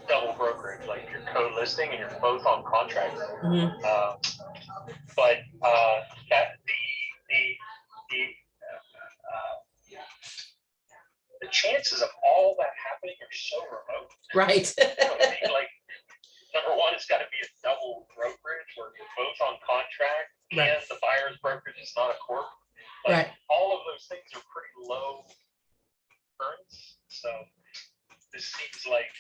double brokerage, like you're co-listing and you're both on contract. Mhm. But that the chances of all that happening are so remote. Right. You know what I mean? Like, number one, it's got to be a double brokerage where you're both on contract Right. and the buyer's brokerage is not a corp. Like, Right. all of those things are pretty low occurrence. So this seems like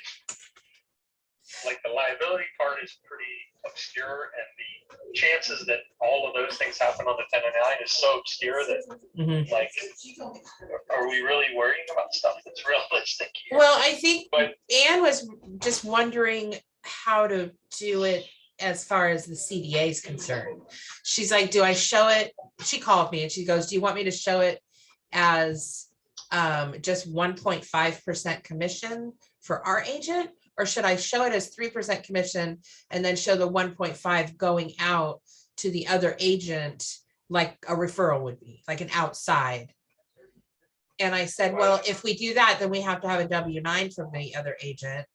the liability part is pretty obscure, and the chances that all of those things happen on the 1099 is so obscure that Mhm. like, are we really worrying about stuff that's realistic here? Well, I think But Anne was just wondering how to do it as far as the CDA is concerned. She's like, do I show it? She called me and she goes, do you want me to show it as just 1.5% commission for our agent? Or should I show it as 3% commission and then show the 1.5 going out to the other agent like a referral would be, like an outside? And I said, well, if we do that, then we have to have a W-9 from the other agent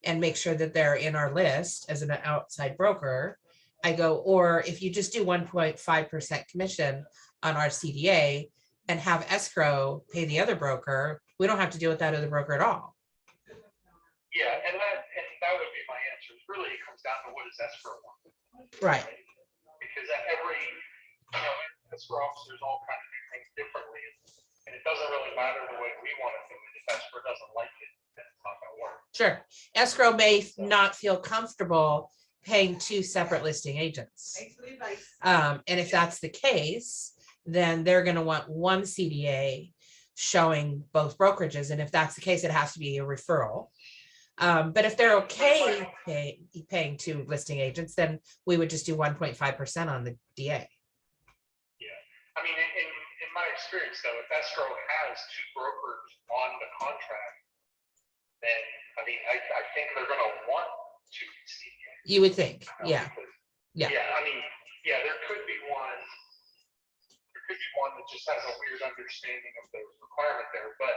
and make sure that they're in our list as an outside broker. I go, or if you just do 1.5% commission on our CDA and have escrow pay the other broker, we don't have to deal with that other broker at all. yeah, and that would be my answer. Really, it comes down to what is escrow want. Right. Because every, escrow officers all kind of do things differently, and it doesn't really matter the way we want to do it. If escrow doesn't like it, then it's not going to work. Sure. Escrow may not feel comfortable paying two separate listing agents. And if that's the case, then they're going to want one CDA showing both brokerages. And if that's the case, it has to be a referral. But if they're okay paying two listing agents, then we would just do 1.5% on the DA. Yeah. I mean, in my experience, though, if escrow has two brokers on the contract, then, I mean, I think they're going to want two CDAs. You would think, yeah. Yeah. Yeah, I mean, yeah, there could be one that just has a weird understanding of the requirement there, but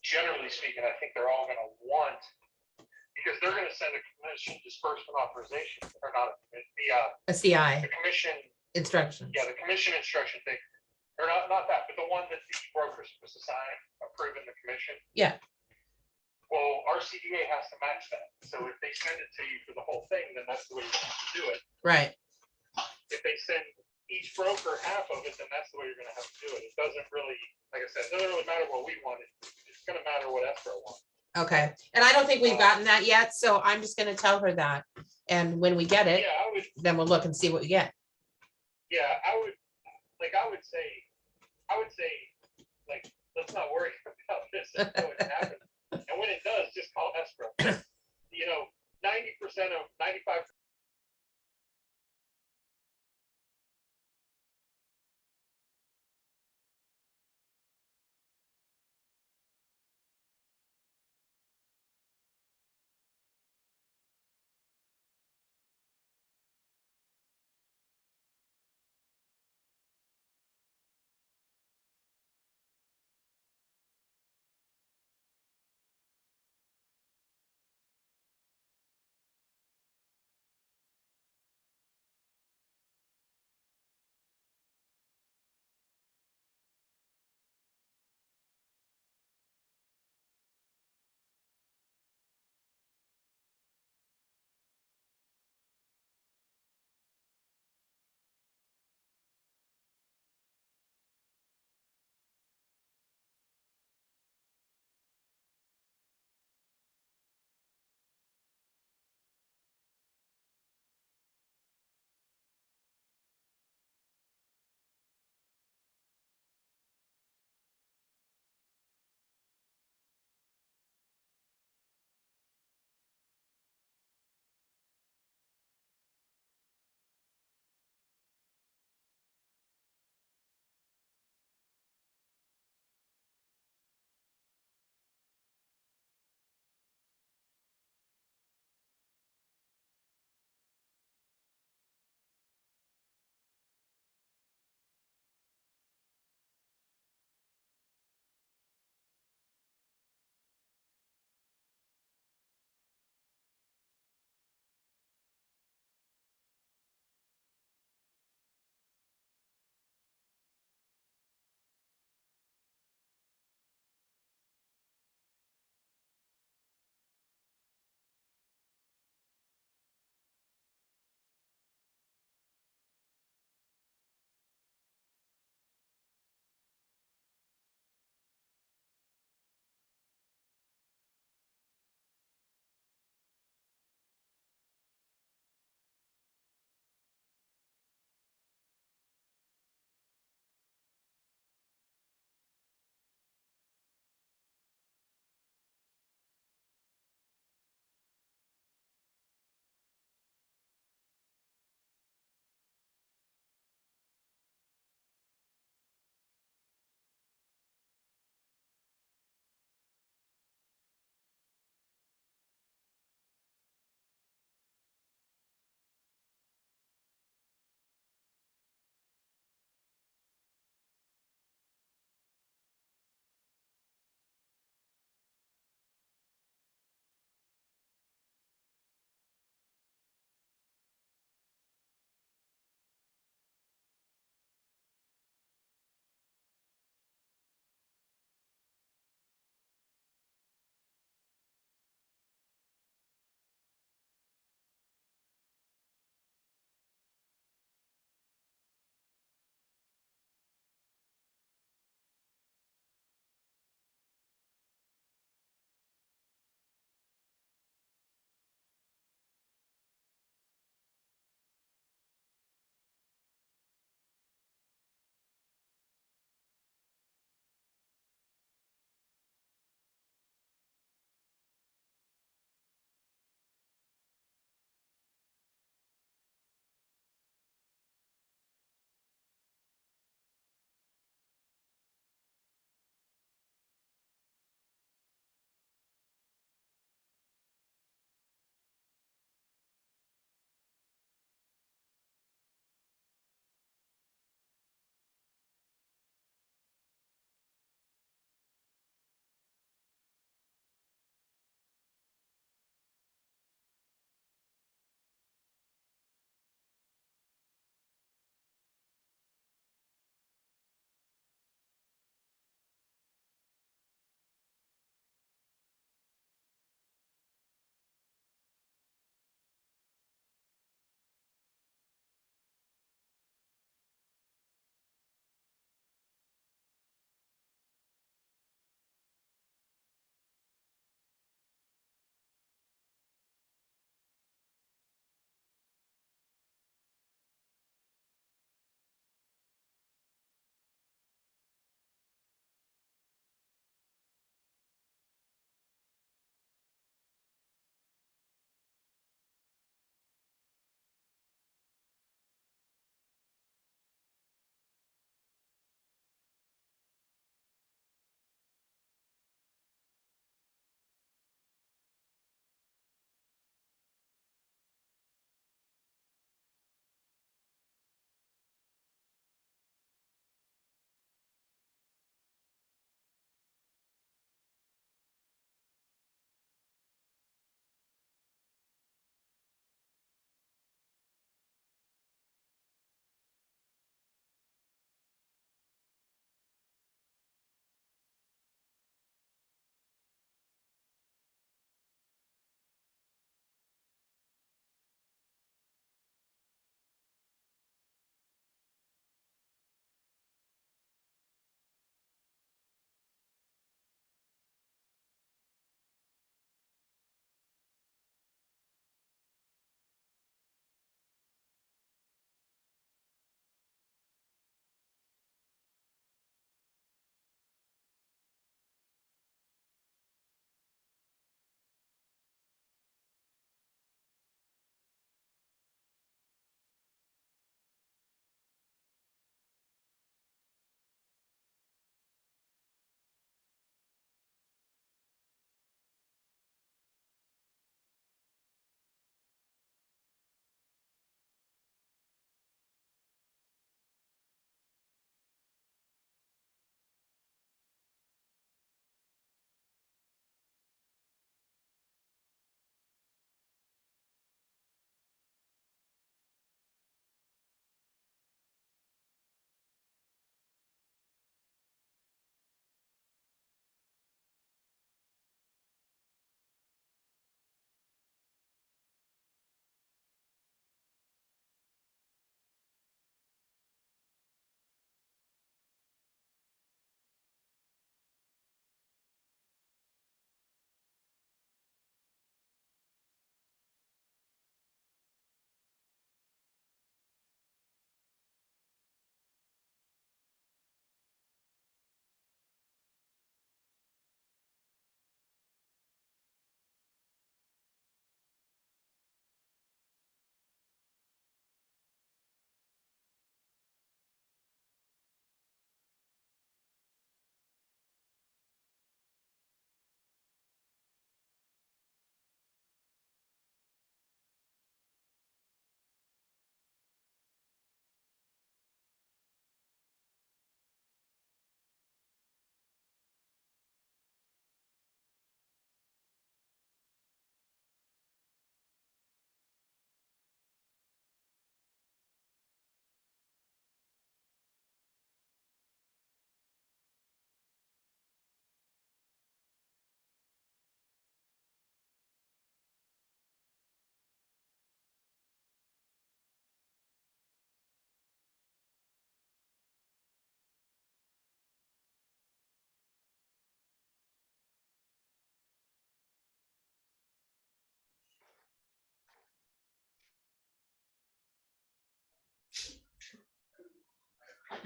generally speaking, I think they're all going to want, because they're going to send a commission disbursement authorization, or not A CI the commission instructions. Yeah, the commission instruction thing, or not that, but the one that the broker is supposed to sign, approving the commission. Yeah. Well, our CDA has to match that. So if they send it to you for the whole thing, then that's the way you have to do it. Right. If they send each broker half of it, then that's the way you're going to have to do it. It doesn't really, like I said, it doesn't really matter what we want. It's going to matter what escrow wants. Okay. And I don't think we've gotten that yet. So I'm just going to tell her that. And when we get it, Yeah, then we'll look and see what we get. Yeah, I would say, like, let's not worry about this until it happens. And when it does, just call escrow. 90% of 95%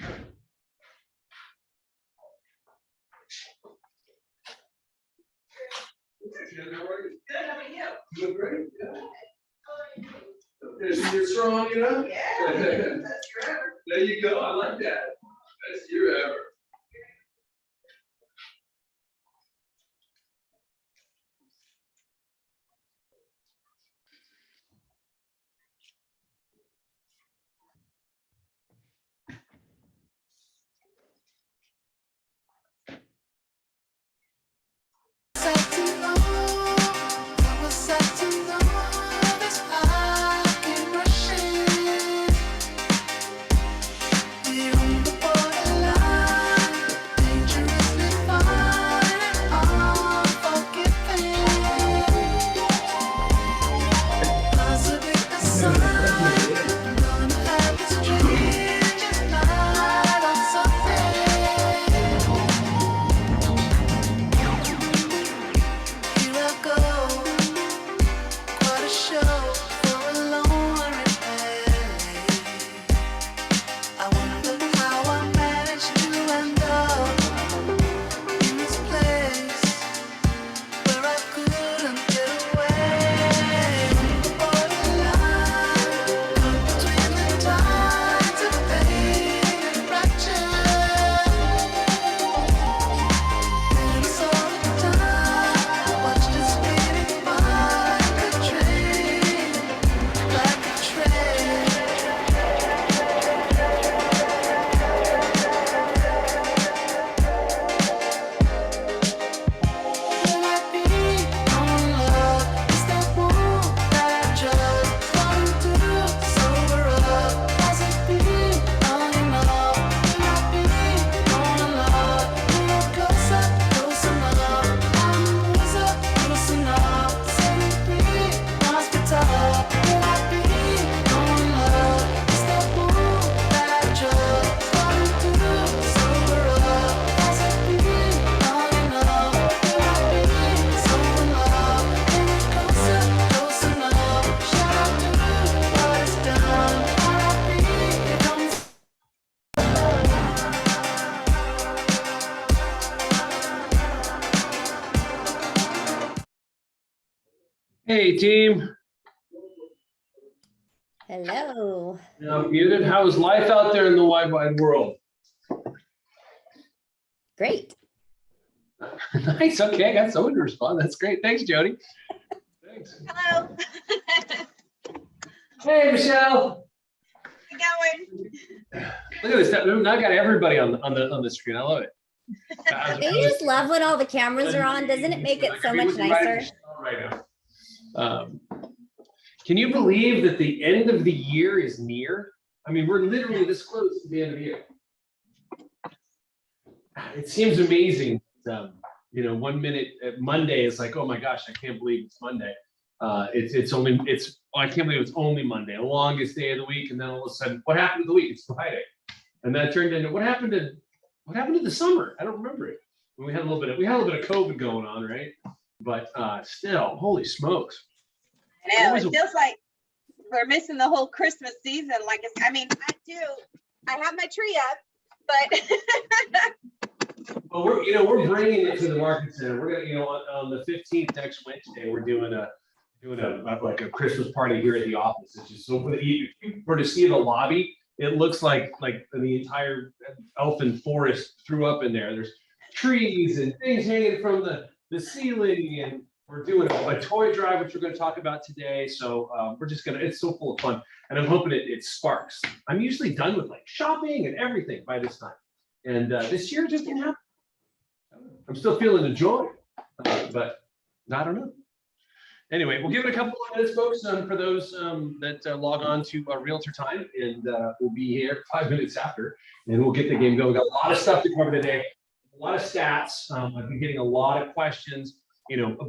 Good, how are you? Doing great, yeah. You're strong, you know? Yeah, best year ever. There you go, I like that. Best year ever. Hey, team. Hello. Now muted. How is life out there in the wide world? Great. Nice. Okay, I got someone to respond. That's great. Thanks, Jody. Thanks. Hello. Hey, Michelle. Going. Look at this. Now I got everybody on the screen. I love it. Don't you just love when all the cameras are on? Doesn't it make it so much nicer? Right now. Can you believe that the end of the year is near? I mean, we're literally this close to the end of the year. It seems amazing. 1 minute Monday is like, oh my gosh, I can't believe it's Monday. I can't believe it's only Monday, the longest day of the week, and then all of a sudden, what happened to the week? It's Friday, and that turned into what happened to the summer? I don't remember it. We had a little bit of COVID going on, right? But still, holy smokes! I know, it feels like we're missing the whole Christmas season. Like, I have my tree up, but well, we're bringing it to the market center. We're gonna, on the 15th next Wednesday, we're doing a Christmas party here at the office. It's just so if you were to see the lobby, it looks like the entire elfin forest threw up in there. There's trees and things hanging from the ceiling, and we're doing a toy drive, which we're going to talk about today. So it's so full of fun, and I'm hoping it sparks. I'm usually done with shopping and everything by this time, and this year just didn't happen. I'm still feeling the joy, but I don't know. Anyway, we'll give it a couple of minutes, folks, for those that log on to Realtor Time, and we'll be here 5 minutes after, and we'll get the game going. We've got a lot of stuff to cover today, a lot of stats. I've been getting a lot of questions.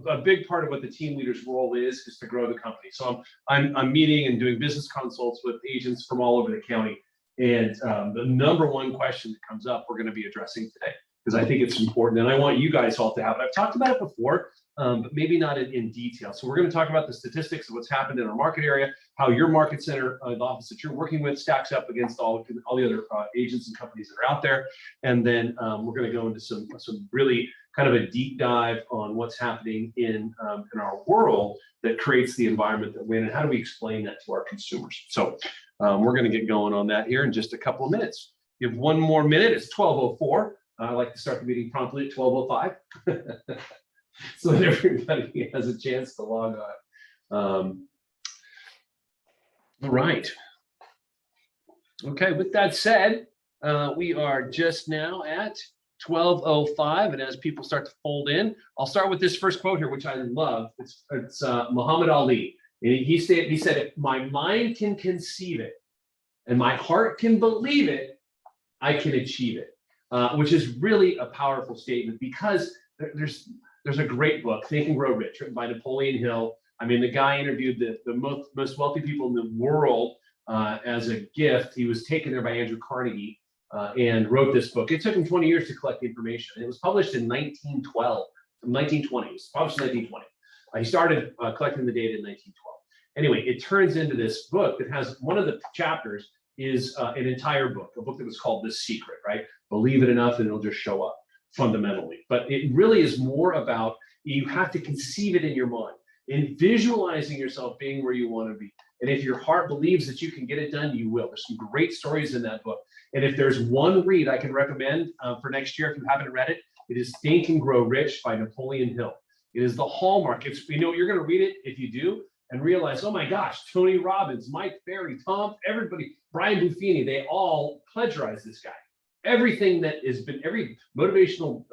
A big part of what the team leader's role is to grow the company. So I'm meeting and doing business consults with agents from all over the county, and the number one question that comes up, we're going to be addressing today, because I think it's important, and I want you guys all to have it. I've talked about it before, but maybe not in detail. So we're going to talk about the statistics of what's happened in our market area, how your market center, the office that you're working with, stacks up against all the other agents and companies that are out there. And then we're going to go into some really kind of a deep dive on what's happening in our world that creates the environment that we in, and how do we explain that to our consumers. So we're going to get going on that here in just a couple of minutes. You have one more minute. It's 12:04. I like to start the meeting promptly at 12:05. So that everybody has a chance to log on. All right. Okay, with that said, we are just now at 12:05, and as people start to fold in, I'll start with this first quote here, which I love. It's Muhammad Ali. And he said, if my mind can conceive it and my heart can believe it, I can achieve it, which is really a powerful statement, because there's a great book, Think and Grow Rich, written by Napoleon Hill. I mean, the guy interviewed the most wealthy people in the world as a gift. He was taken there by Andrew Carnegie and wrote this book. It took him 20 years to collect the information. It was published in 1920. It was published in 1920. He started collecting the data in 1912. Anyway, it turns into this book that has one of the chapters is an entire book, a book that was called The Secret, right? Believe it enough and it'll just show up fundamentally. But it really is more about, you have to conceive it in your mind and visualizing yourself being where you want to be. And if your heart believes that you can get it done, you will. There's some great stories in that book. And if there's one read I can recommend for next year, if you haven't read it, it is Think and Grow Rich by Napoleon Hill. It is the hallmark. It's, you're going to read it if you do and realize, oh my gosh, Tony Robbins, Mike Ferry, Tom, everybody, Brian Buffini, they all plagiarize this guy. Everything that has been, every motivational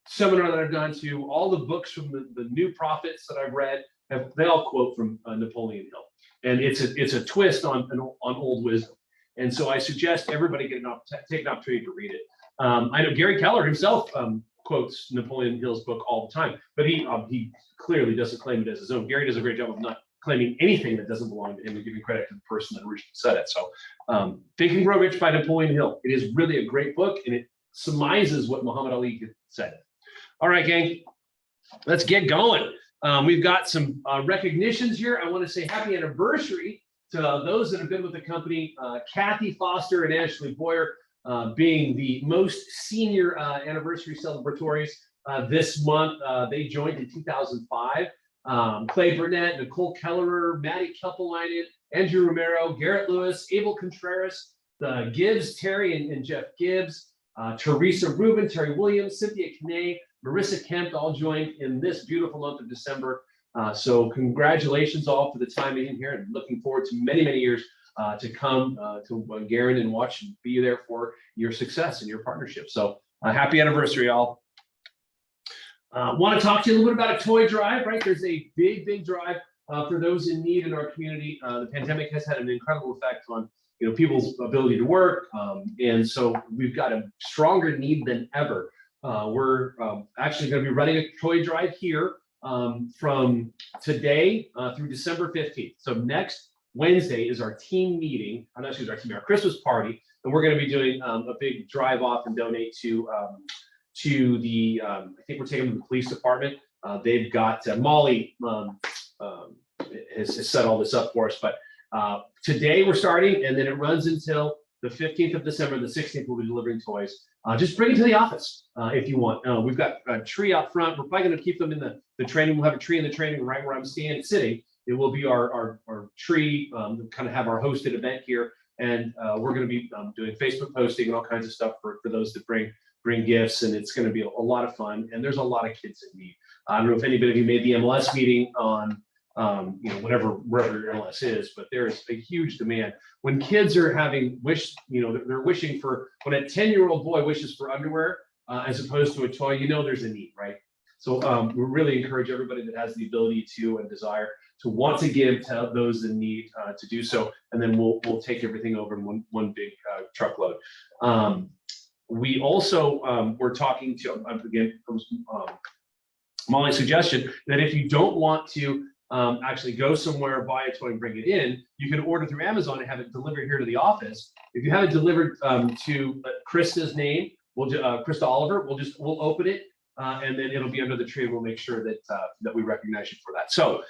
seminar that I've gone to, all the books from the new prophets that I've read, they all quote from Napoleon Hill. And it's a twist on old wisdom. And so I suggest everybody take an opportunity to read it. I know Gary Keller himself quotes Napoleon Hill's book all the time, but he clearly doesn't claim it as his own. Gary does a great job of not claiming anything that doesn't belong to him and giving credit to the person that originally said it. So Think and Grow Rich by Napoleon Hill. It is really a great book, and it surmises what Muhammad Ali said. All right, gang, let's get going. We've got some recognitions here. I want to say happy anniversary to those that have been with the company. Kathy Foster and Ashley Boyer being the most senior anniversary celebratories this month. They joined in 2005. Clay Burnett, Nicole Kellerer, Maddie Kelpelainen, Andrew Romero, Garrett Lewis, Abel Contreras, the Gibbs, Terry and Jeff Gibbs, Teresa Rubin, Terry Williams, Cynthia Knay, Marissa Kemp all joined in this beautiful month of December. So congratulations all for the time being here, and looking forward to many, many years to come to Garen and watch and be there for your success and your partnership. So happy anniversary, all. Want to talk to you a little bit about a toy drive, right? There's a big, big drive for those in need in our community. The pandemic has had an incredible effect on people's ability to work, and so we've got a stronger need than ever. We're actually going to be running a toy drive here from today through December 15th. So next Wednesday is our team meeting. I'm not sure, our Christmas party, and we're going to be doing a big drive off and donate to the I think we're taking them to the police department. They've got Molly has set all this up for us, but today we're starting, and then it runs until the 15th of December. The 16th we'll be delivering toys. Just bring it to the office if you want. We've got a tree out front. We're probably going to keep them in the training. We'll have a tree in the training right where I'm sitting. It will be our tree, kind of have our hosted event here. And we're going to be doing Facebook posting and all kinds of stuff for those that bring gifts. And it's going to be a lot of fun. And there's a lot of kids in need. I don't know if anybody of you made the MLS meeting on wherever your MLS is, but there is a huge demand. When kids are having they're wishing for, when a 10-year-old boy wishes for underwear as opposed to a toy, there's a need, right? So we really encourage everybody that has the ability to and desire to want to give to those in need to do so, and then we'll take everything over in one big truckload. We also were talking to, again, Molly's suggestion that if you don't want to actually go somewhere, buy a toy and bring it in, you can order through Amazon and have it delivered here to the office. If you have it delivered to Krista's name, Krista Oliver, we'll open it, and then it'll be under the tree. We'll make sure that that we recognize you for that. So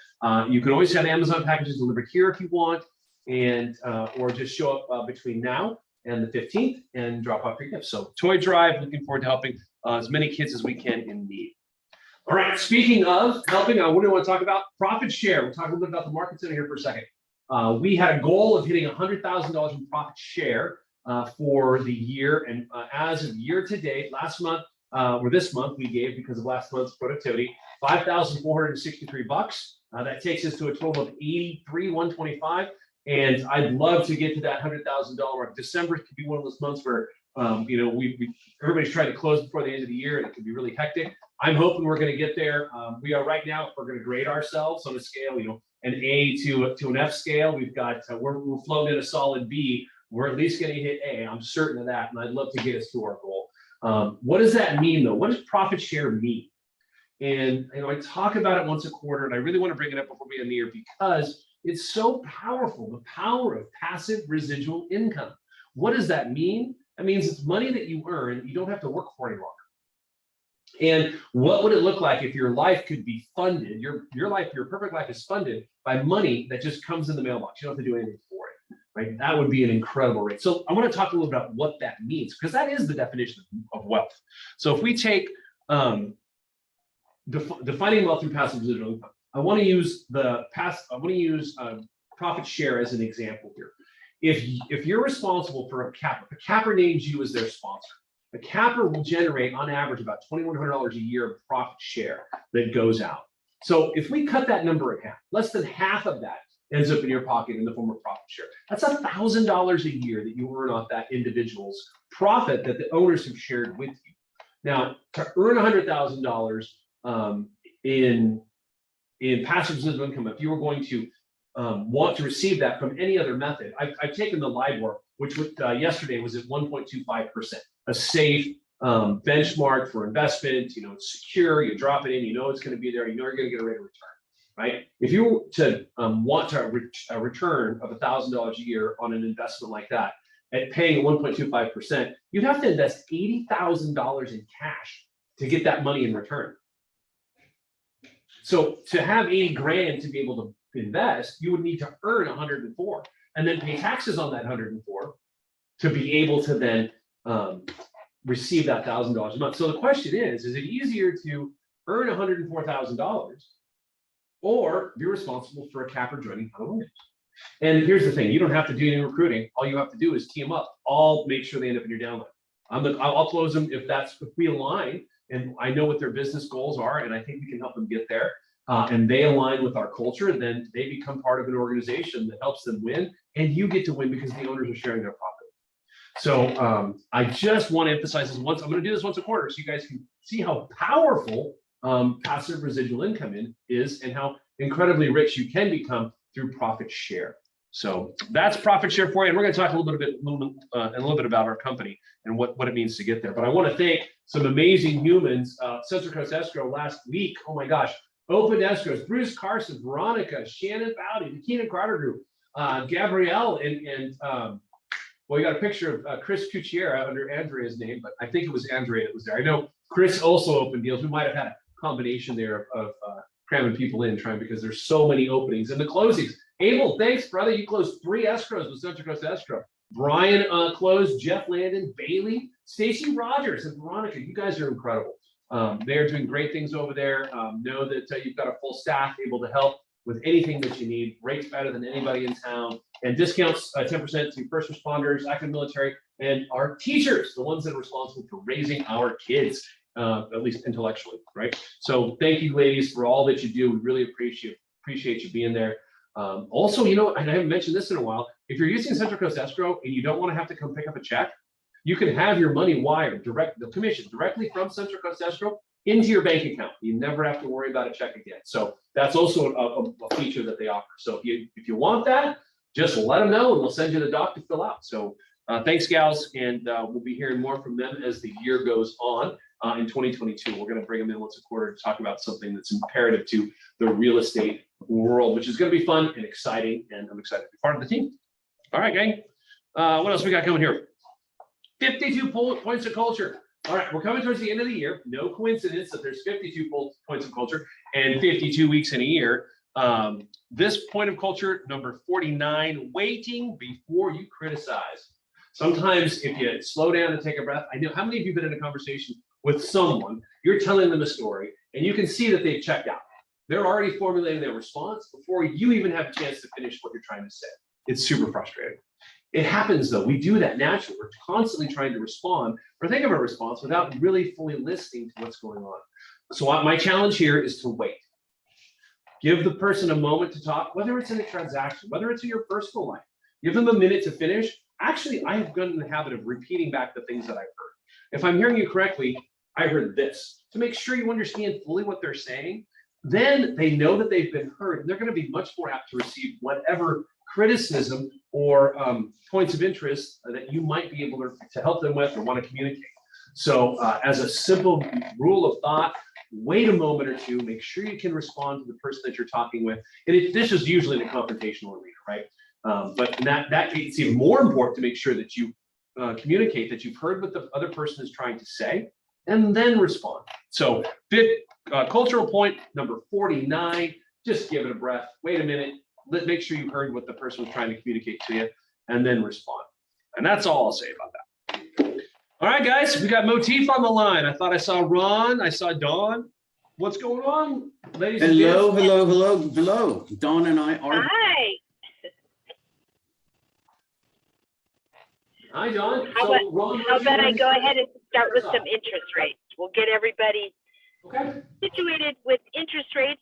you can always have Amazon packages delivered here if you want, and or just show up between now and the 15th and drop off your gifts. So toy drive, looking forward to helping as many kids as we can in need. All right, speaking of helping, what do we want to talk about? Profit share. We'll talk a little bit about the market center here for a second. We had a goal of hitting $100,000 in profit share for the year. And as of year to date, last month, or this month, we gave, because of last month's productivity, $5,463. That takes us to a total of $83,125. And I'd love to get to that $100,000 mark. December could be one of those months where you know, everybody's trying to close before the end of the year, and it can be really hectic. I'm hoping we're going to get there. We are right now. If we're going to grade ourselves on a scale, you know, an A to an F scale, we've got we're floating in a solid B. We're at least going to hit A. I'm certain of that, and I'd love to get us to our goal. What does that mean, though? What does profit share mean? And you know, I talk about it once a quarter, and I really want to bring it up before we end the year because it's so powerful. The power of passive residual income. What does that mean? That means it's money that you earn, you don't have to work for any longer. And what would it look like if your life could be funded, your life, your perfect life is funded by money that just comes in the mailbox? You don't have to do anything for it, right? That would be an incredible rate. So I want to talk a little about what that means, because that is the definition of wealth. So if we take defining wealth through passive residual income, I want to use profit share as an example here. If you're responsible for a capper names you as their sponsor. A capper will generate on average about $2,100 a year of profit share that goes out. So if we cut that number in half, less than half of that ends up in your pocket in the form of profit share. That's $1,000 a year that you earn off that individual's profit that the owners have shared with you. Now, to earn $100,000 in passive residual income, if you were going to want to receive that from any other method, I've taken the LIBOR, which yesterday was at 1.25%, a safe benchmark for investment. You know, it's secure. You drop it in, you know it's going to be there. You know you're going to get a rate of return, right? If you were to want to a return of $1,000 a year on an investment like that, at paying 1.25%, you'd have to invest $80,000 in cash to get that money in return. So to have 80 grand to be able to invest, you would need to earn 104 and then pay taxes on that 104 to be able to then receive that $1,000 a month. So the question is it easier to earn $104,000 or be responsible for a capper joining Keller Williams? And here's the thing, you don't have to do any recruiting. All you have to do is tee them up. I'll make sure they end up in your downline. I'll close them if we align and I know what their business goals are and I think we can help them get there. And they align with our culture, then they become part of an organization that helps them win, and you get to win because the owners are sharing their profit. So I just want to emphasize this once. I'm going to do this once a quarter so you guys can see how powerful passive residual income is and how incredibly rich you can become through profit share. So that's profit share for you. And we're going to talk a little bit about our company and what it means to get there. But I want to thank some amazing humans. Central Coast Escrow last week, oh my gosh, open escrows, Bruce Carson, Veronica, Shannon Bowdy, the Keenan Carter Group, Gabrielle, and well, you got a picture of Chris Cucchiera under Andrea's name, but I think it was Andrea that was there. I know Chris also opened deals. We might have had a combination there of cramming people in, because there's so many openings. And the closings, Abel, thanks, brother. You closed 3 escrows with Central Coast Escrow. Brian closed, Jeff Landon, Bailey, Stacy Rogers, and Veronica. You guys are incredible. They're doing great things over there. Know that you've got a full staff able to help with anything that you need. Rates better than anybody in town, and discounts 10% to first responders, active military, and our teachers, the ones that are responsible for raising our kids, at least intellectually, right? So thank you, ladies, for all that you do. We really appreciate you being there. Also, you know, and I haven't mentioned this in a while, if you're using Central Coast Escrow and you don't want to have to come pick up a check, you can have your money wired the commission directly from Central Coast Escrow into your bank account. You never have to worry about a check again. So that's also a feature that they offer. So if you want that, just let them know and we'll send you the doc to fill out. So thanks, gals, and we'll be hearing more from them as the year goes on. In 2022, we're going to bring them in once a quarter to talk about something that's imperative to the real estate world, which is going to be fun and exciting, and I'm excited to be part of the team. All right, gang. What else we got coming here? 52 points of culture. All right, we're coming towards the end of the year. No coincidence that there's 52 points of culture and 52 weeks in a year. This point of culture, number 49, waiting before you criticize. Sometimes if you slow down and take a breath, I know how many of you have been in a conversation with someone, you're telling them a story, and you can see that they've checked out. They're already formulating their response before you even have a chance to finish what you're trying to say. It's super frustrating. It happens though. We do that naturally. We're constantly trying to respond or think of a response without really fully listening to what's going on. So my challenge here is to wait. Give the person a moment to talk, whether it's in a transaction, whether it's in your personal life. Give them a minute to finish. Actually, I have gotten in the habit of repeating back the things that I've heard. If I'm hearing you correctly, I heard this. To make sure you understand fully what they're saying, then they know that they've been heard, and they're going to be much more apt to receive whatever criticism or points of interest that you might be able to help them with or want to communicate. So as a simple rule of thought, wait a moment or two, make sure you can respond to the person that you're talking with. And this is usually the confrontational arena, right? But that it's even more important to make sure that you communicate that you've heard what the other person is trying to say and then respond. So cultural point number 49, just give it a breath, wait a minute, make sure you heard what the person was trying to communicate to you and then respond. And that's all I'll say about that. All right, guys, we got Motif on the line. I thought I saw Ron, I saw Dawn. What's going on, ladies and gentlemen? Hello. Dawn and I are. Hi. Hi, Dawn. How about I go ahead and start with some interest rates? We'll get everybody situated with interest rates.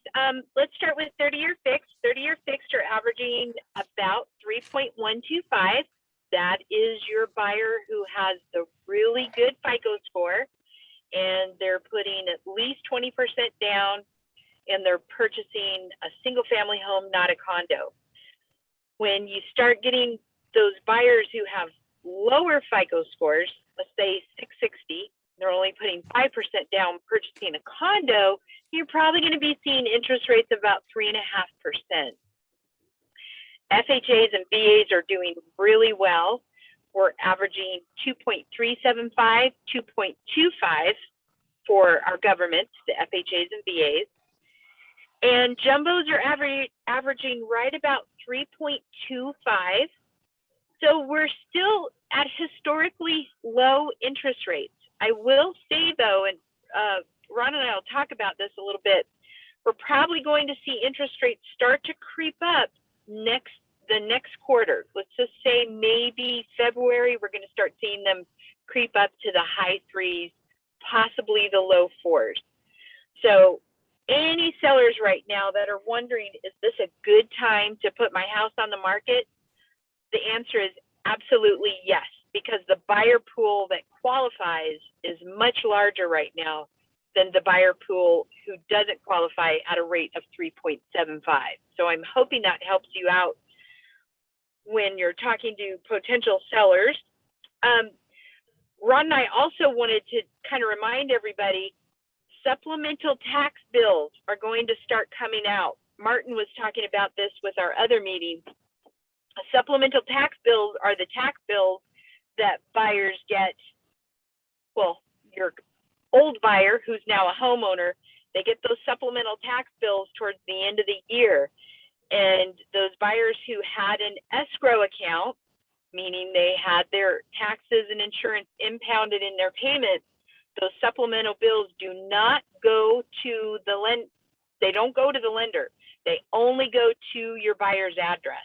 Let's start with 30-year fixed. 30-year fixed are averaging about 3.125. That is your buyer who has the really good FICO score, and they're putting at least 20% down, and they're purchasing a single-family home, not a condo. When you start getting those buyers who have lower FICO scores, let's say 660, they're only putting 5% down purchasing a condo, you're probably going to be seeing interest rates of about 3.5%. FHAs and VAs are doing really well. We're averaging 2.375, 2.25 for our governments, the FHAs and VAs. And jumbos are averaging right about 3.25. So we're still at historically low interest rates. I will say though, and Ron and I will talk about this a little bit, we're probably going to see interest rates start to creep up the next quarter. Let's just say maybe February, we're going to start seeing them creep up to the high 3s, possibly the low 4s. So any sellers right now that are wondering, is this a good time to put my house on the market? The answer is absolutely yes, because the buyer pool that qualifies is much larger right now than the buyer pool who doesn't qualify at a rate of 3.75. So I'm hoping that helps you out when you're talking to potential sellers. Ron and I also wanted to kind of remind everybody, supplemental tax bills are going to start coming out. Martin was talking about this with our other meeting. Supplemental tax bills are the tax bills that buyers get. Well, your old buyer who's now a homeowner, they get those supplemental tax bills towards the end of the year. And those buyers who had an escrow account, meaning they had their taxes and insurance impounded in their payments, those supplemental bills do not go to the they don't go to the lender. They only go to your buyer's address.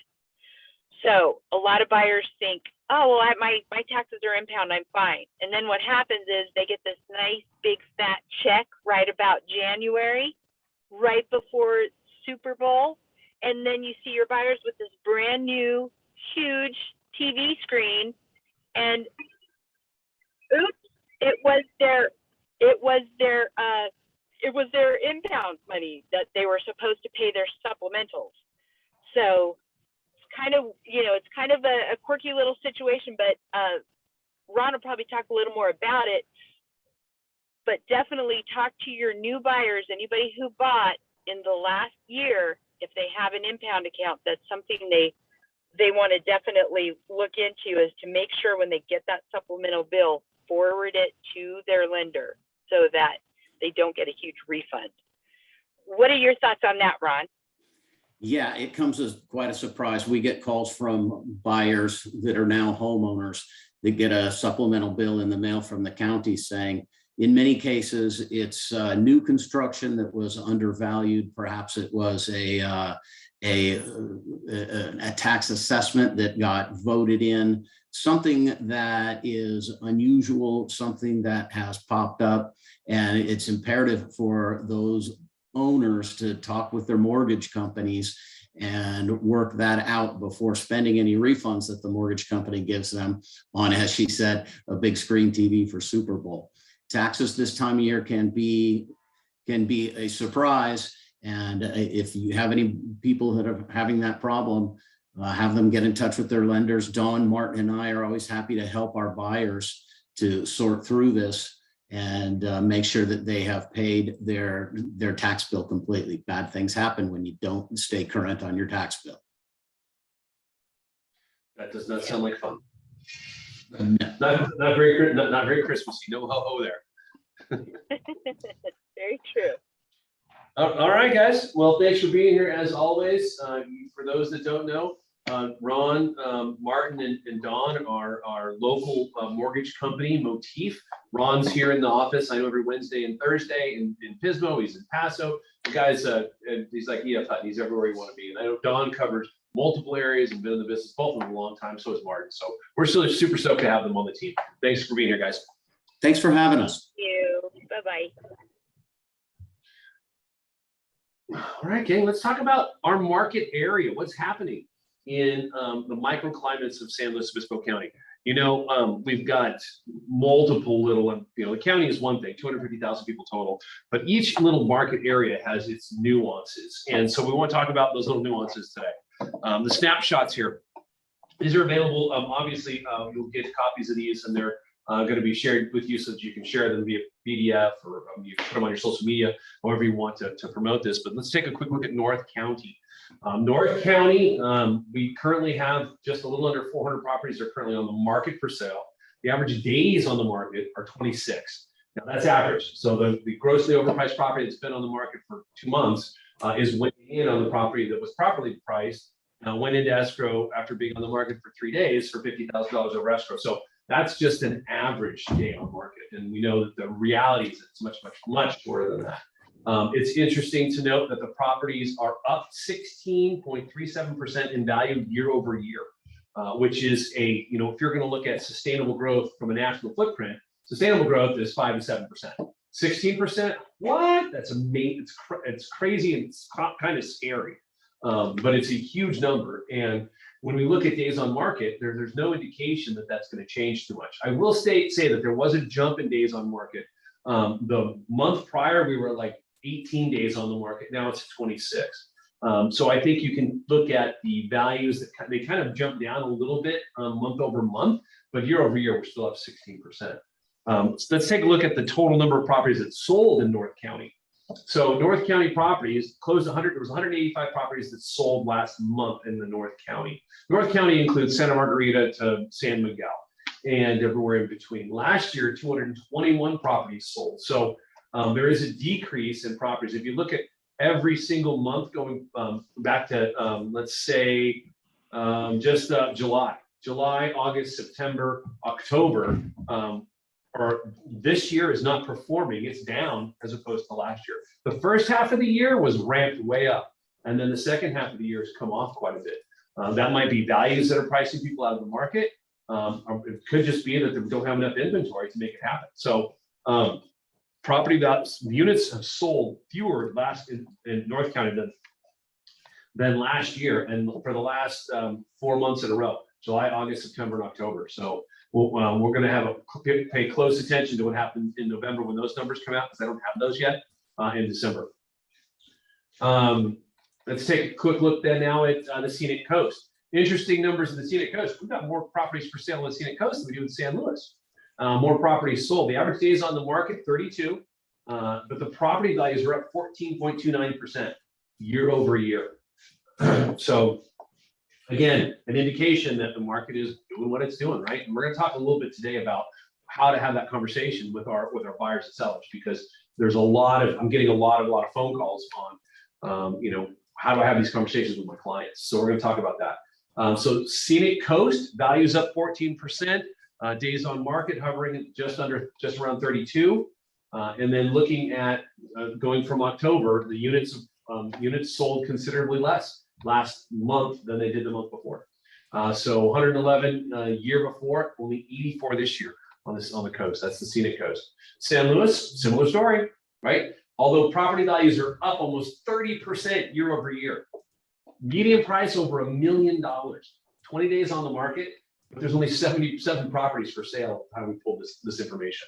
So a lot of buyers think, oh, well, my taxes are impounded, I'm fine. And then what happens is they get this nice big fat check right about January, right before Super Bowl. And then you see your buyers with this brand new, huge TV screen, and oops, it was their impound money that they were supposed to pay their supplementals. So it's kind of a quirky little situation, but Ron will probably talk a little more about it. But definitely talk to your new buyers, anybody who bought in the last year. If they have an impound account, that's something they want to definitely look into, is to make sure when they get that supplemental bill forward it to their lender so that they don't get a huge refund. What are your thoughts on that, Ron? Yeah, it comes as quite a surprise. We get calls from buyers that are now homeowners that get a supplemental bill in the mail from the county saying, in many cases, it's new construction that was undervalued. Perhaps it was a tax assessment that got voted in, something that is unusual, something that has popped up, and it's imperative for those owners to talk with their mortgage companies and work that out before spending any refunds that the mortgage company gives them on, as she said, a big screen TV for Super Bowl. Taxes this time of year can be a surprise. And if you have any people that are having that problem, have them get in touch with their lenders. Dawn, Martin, and I are always happy to help our buyers to sort through this and make sure that they have paid their tax bill completely. Bad things happen when you don't stay current on your tax bill. That does not sound like fun. Not very Christmassy. No ho-ho there. Very true. All right, guys. Well, thanks for being here as always. For those that don't know, Ron, Martin, and Dawn are our local mortgage company, Motif. Ron's here in the office, I know, every Wednesday and Thursday in Pismo. He's in Paso. The guy's, he's like E.F. Hutton. He's everywhere you want to be. And I know Dawn covers multiple areas and been in the business, both of them, a long time. So is Martin. So we're still super stoked to have them on the team. Thanks for being here, guys. Thanks for having us. Thank you. Bye-bye. All right, gang, let's talk about our market area. What's happening in the microclimates of San Luis Obispo County? You know, we've got multiple little, the county is one thing, 250,000 people total, but each little market area has its nuances. And so we want to talk about those little nuances today. The snapshots here, these are available. Obviously, you'll get copies of these, and they're going to be shared with you so that you can share them via PDF, or you can put them on your social media, however you want to promote this. But let's take a quick look at North County. North County, we currently have just a little under 400 properties that are currently on the market for sale. The average days on the market are 26. Now that's average. So the grossly overpriced property that's been on the market for 2 months is weighing in on the property that was properly priced, went into escrow after being on the market for 3 days for $50,000 over escrow. So that's just an average day on market. And we know that the reality is it's much, much, much more than that. It's interesting to note that the properties are up 16.37% in value year over year, which is if you're going to look at sustainable growth from a national footprint, sustainable growth is 5 to 7%. 16%, what? That's amazing. It's crazy and it's kind of scary, but it's a huge number. And when we look at days on market, there's no indication that that's going to change too much. I will say that there was a jump in days on market. The month prior, we were like 18 days on the market. Now it's 26. So I think you can look at the values that they kind of jump down a little bit month over month, but year over year, we're still up 16%. So let's take a look at the total number of properties that sold in North County. So North County properties closed 100. There was 185 properties that sold last month in the North County. North County includes Santa Margarita to San Miguel and everywhere in between. Last year, 221 properties sold. So there is a decrease in properties. If you look at every single month going back to, let's say, just July, August, September, October, or this year is not performing, it's down as opposed to last year. The first half of the year was ramped way up, and then the second half of the year has come off quite a bit. That might be values that are pricing people out of the market. It could just be that they don't have enough inventory to make it happen. So property values, units have sold fewer in North County than last year, and for the last 4 months in a row, July, August, September, and October. So we're going to pay close attention to what happens in November when those numbers come out, because I don't have those yet in December. Let's take a quick look then now at the Scenic Coast. Interesting numbers in the Scenic Coast. We've got more properties for sale on the Scenic Coast than we do in San Luis. More properties sold. The average days on the market, 32, but the property values are up 14.29% year over year. So again, an indication that the market is doing what it's doing, right? And we're going to talk a little bit today about how to have that conversation with our buyers and sellers, because there's I'm getting a lot of phone calls on, how do I have these conversations with my clients? So we're going to talk about that. So Scenic Coast, values up 14%, days on market hovering at just around 32. And then looking at going from October, the units sold considerably less last month than they did the month before. So 111 year before, only 84 this year on the coast. That's the Scenic Coast. San Luis, similar story, right? Although property values are up almost 30% year over year. Median price over $1 million. 20 days on the market, but there's only 77 properties for sale. How we pulled this information.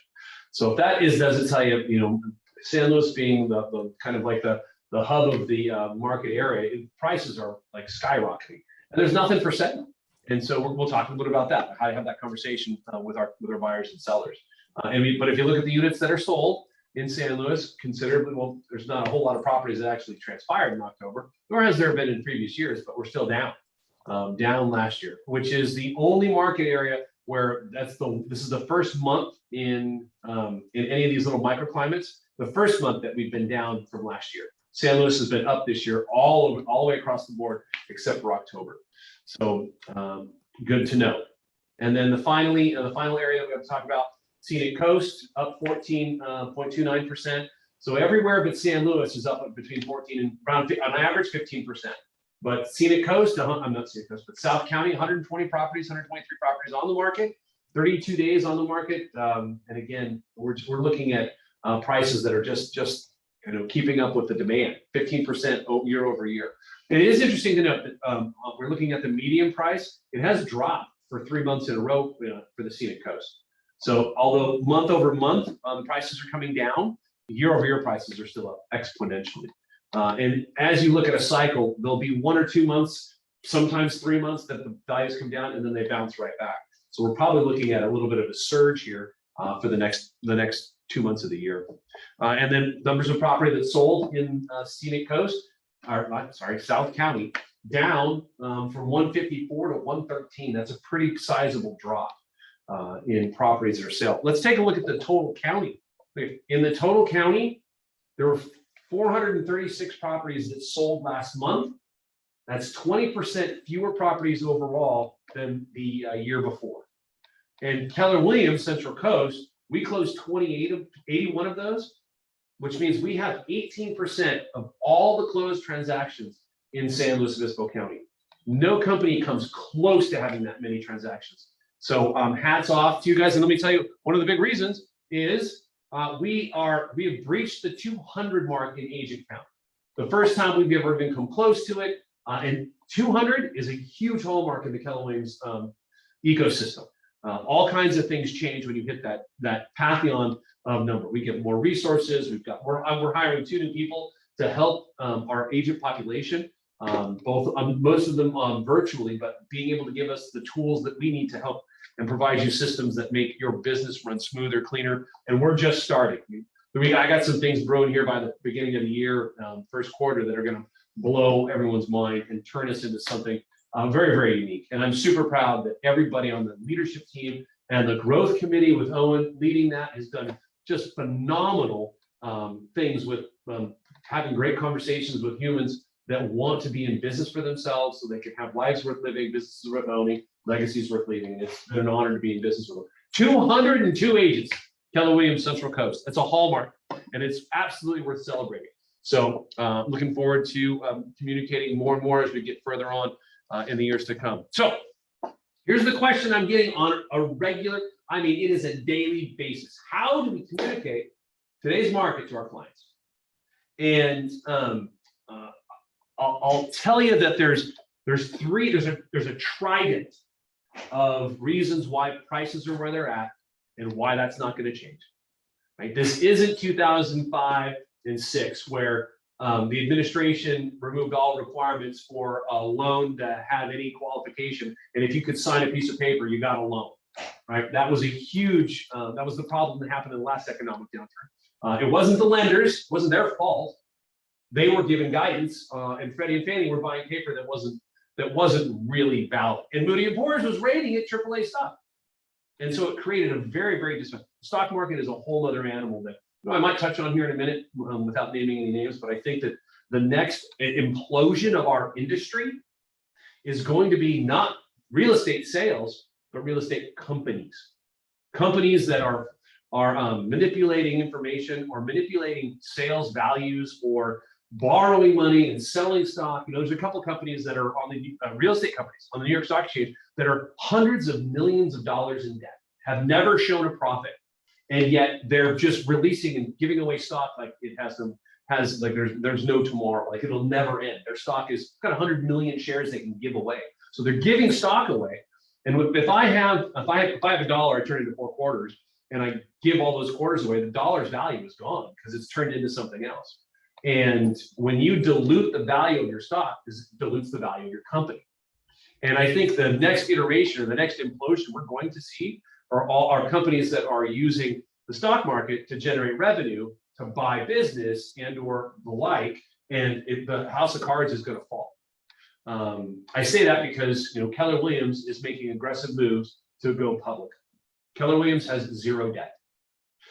So if that does it tell you, San Luis being the kind of like the hub of the market area, prices are like skyrocketing, and there's nothing for sale. And so we'll talk a little bit about that, how to have that conversation with our buyers and sellers. But if you look at the units that are sold in San Luis, considerably, well, there's not a whole lot of properties that actually transpired in October, nor has there been in previous years, but we're still down last year, which is the only market area where this is the first month in any of these little microclimates, the first month that we've been down from last year. San Luis has been up this year all the way across the board, except for October. So good to know. And then the final area that we have to talk about, Scenic Coast up 14.29%. So everywhere but San Luis is up between 14 and around on average 15%. But Scenic Coast, I'm not Scenic Coast, but South County, 123 properties on the market, 32 days on the market. And again, we're looking at prices that are just keeping up with the demand, 15% year over year. It is interesting to note that we're looking at the median price. It has dropped for 3 months in a row for the Scenic Coast. So although month over month prices are coming down, year over year prices are still up exponentially. And as you look at a cycle, there'll be 1 or 2 months, sometimes 3 months that the values come down and then they bounce right back. So we're probably looking at a little bit of a surge here for the next 2 months of the year. And then numbers of property that sold in Scenic Coast, South County, down from 154 to 113. That's a pretty sizable drop in properties that are sold. Let's take a look at the total county. In the total county, there were 436 properties that sold last month. That's 20% fewer properties overall than the year before. And Keller Williams Central Coast, we closed 81 of those, which means we have 18% of all the closed transactions in San Luis Obispo County. No company comes close to having that many transactions. So hats off to you guys. And let me tell you, one of the big reasons is we have breached the 200 mark in agent count. The first time we've ever even come close to it. And 200 is a huge hallmark in the Keller Williams ecosystem. All kinds of things change when you hit that pantheon number. We get more resources. We're hiring 2 new people to help our agent population, most of them virtually, but being able to give us the tools that we need to help and provide you systems that make your business run smoother, cleaner. And we're just starting. I got some things brewing here by the beginning of the year, first quarter, that are going to blow everyone's mind and turn us into something very, very unique. And I'm super proud that everybody on the leadership team and the growth committee with Owen leading that has done just phenomenal things with having great conversations with humans that want to be in business for themselves so they can have lives worth living, businesses worth owning, legacies worth leaving. And it's been an honor to be in business with them. 202 agents, Keller Williams Central Coast. That's a hallmark, and it's absolutely worth celebrating. So looking forward to communicating more and more as we get further on in the years to come. So here's the question I'm getting on a regular, it is a daily basis. How do we communicate today's market to our clients? And I'll tell you that there's a trident of reasons why prices are where they're at and why that's not going to change. Right? This isn't 2005 and 6 where the administration removed all requirements for a loan to have any qualification, and if you could sign a piece of paper, you got a loan. Right? That was a huge. That was the problem that happened in the last economic downturn. It wasn't the lenders; it wasn't their fault. They were given guidance, and Freddie and Fannie were buying paper that wasn't really valid. And Moody and Boers was rating it AAA stuff. And so it created a very, very the stock market is a whole other animal that I might touch on here in a minute without naming any names, but I think that the next implosion of our industry is going to be not real estate sales, but real estate companies. Companies that are manipulating information or manipulating sales values or borrowing money and selling stock. You know, there's a couple companies that are on the real estate companies on the New York Stock Exchange that are hundreds of millions of dollars in debt, have never shown a profit, and yet they're just releasing and giving away stock like it has like there's no tomorrow, like it'll never end. Their stock is got 100 million shares they can give away, so they're giving stock away. And if I have a dollar, I turn it into 4 quarters, and I give all those quarters away, the dollar's value is gone because it's turned into something else. And when you dilute the value of your stock, it dilutes the value of your company. And I think the next iteration or the next implosion we're going to see are all our companies that are using the stock market to generate revenue, to buy business and or the like, and the house of cards is going to fall. I say that because, you know, Keller Williams is making aggressive moves to go public. Keller Williams has 0 debt.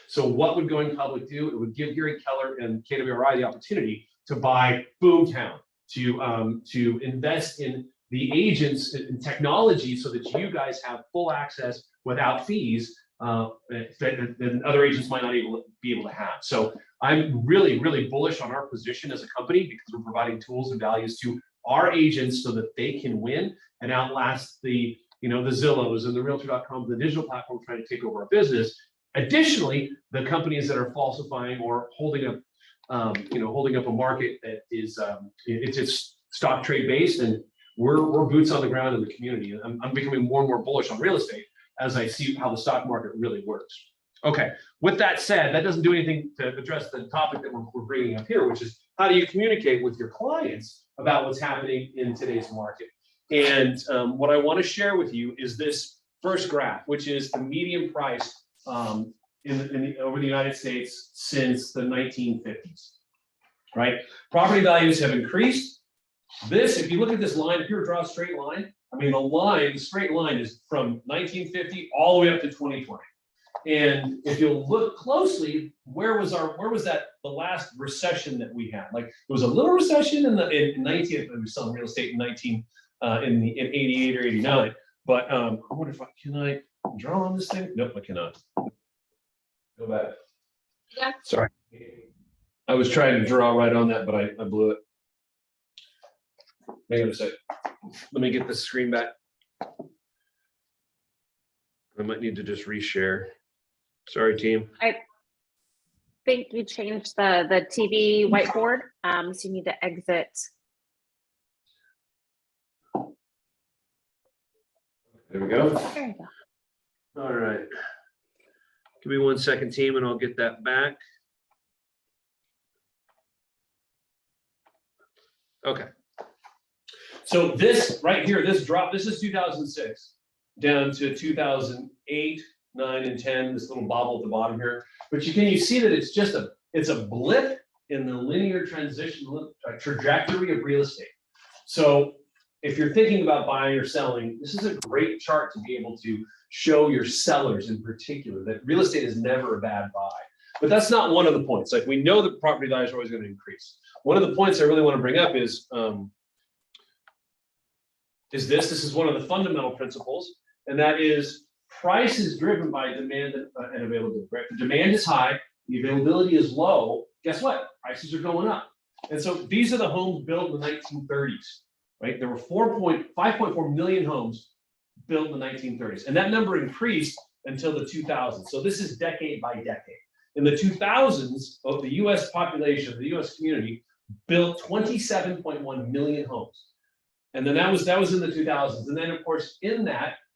So what would going public do? It would give Gary Keller and KWRI the opportunity to buy Boomtown, to invest in the agents and technology so that you guys have full access without fees that other agents might not be able to have. So I'm really, really bullish on our position as a company because we're providing tools and values to our agents so that they can win and outlast the Zillows and the Realtor.com, the digital platform trying to take over our business. Additionally, the companies that are falsifying or holding up a market that is it's stock trade based, and we're boots on the ground in the community. I'm becoming more and more bullish on real estate as I see how the stock market really works. Okay, with that said, that doesn't do anything to address the topic that we're bringing up here, which is how do you communicate with your clients about what's happening in today's market? And what I want to share with you is this first graph, which is the median price over the United States since the 1950s, right? Property values have increased. This, if you look at this line, if you were to draw a straight line, I mean, the straight line is from 1950 all the way up to 2020. And if you'll look closely, where was the last recession that we had? Like, there was a little recession in 19, we saw real estate in 88 or 89. But I wonder if can I draw on this thing? Nope, I cannot. Go back. Yeah. Sorry. I was trying to draw right on that, but I blew it. Hang on a sec. Let me get the screen back. I might need to just reshare. Sorry, team. I think you changed the TV whiteboard, so you need to exit. There we go. There you go. All right. Give me 1 second, team, and I'll get that back. Okay. So this right here, this drop, this is 2006 down to 2008, 9, and 10, this little bobble at the bottom here. But you see that it's just it's a blip in the linear trajectory of real estate. So if you're thinking about buying or selling, this is a great chart to be able to show your sellers in particular that real estate is never a bad buy. But that's not one of the points. Like, we know that property values are always going to increase. One of the points I really want to bring up is this is one of the fundamental principles, and that is price is driven by demand and availability, right? The demand is high, the availability is low. Guess what? Prices are going up. And so these are the homes built in the 1930s, right? There were 5.4 million homes built in the 1930s, and that number increased until the 2000s. So this is decade by decade. In the 2000s, of the U.S. population, the U.S. community built 27.1 million homes. And then that was in the 2000s. And then, of course,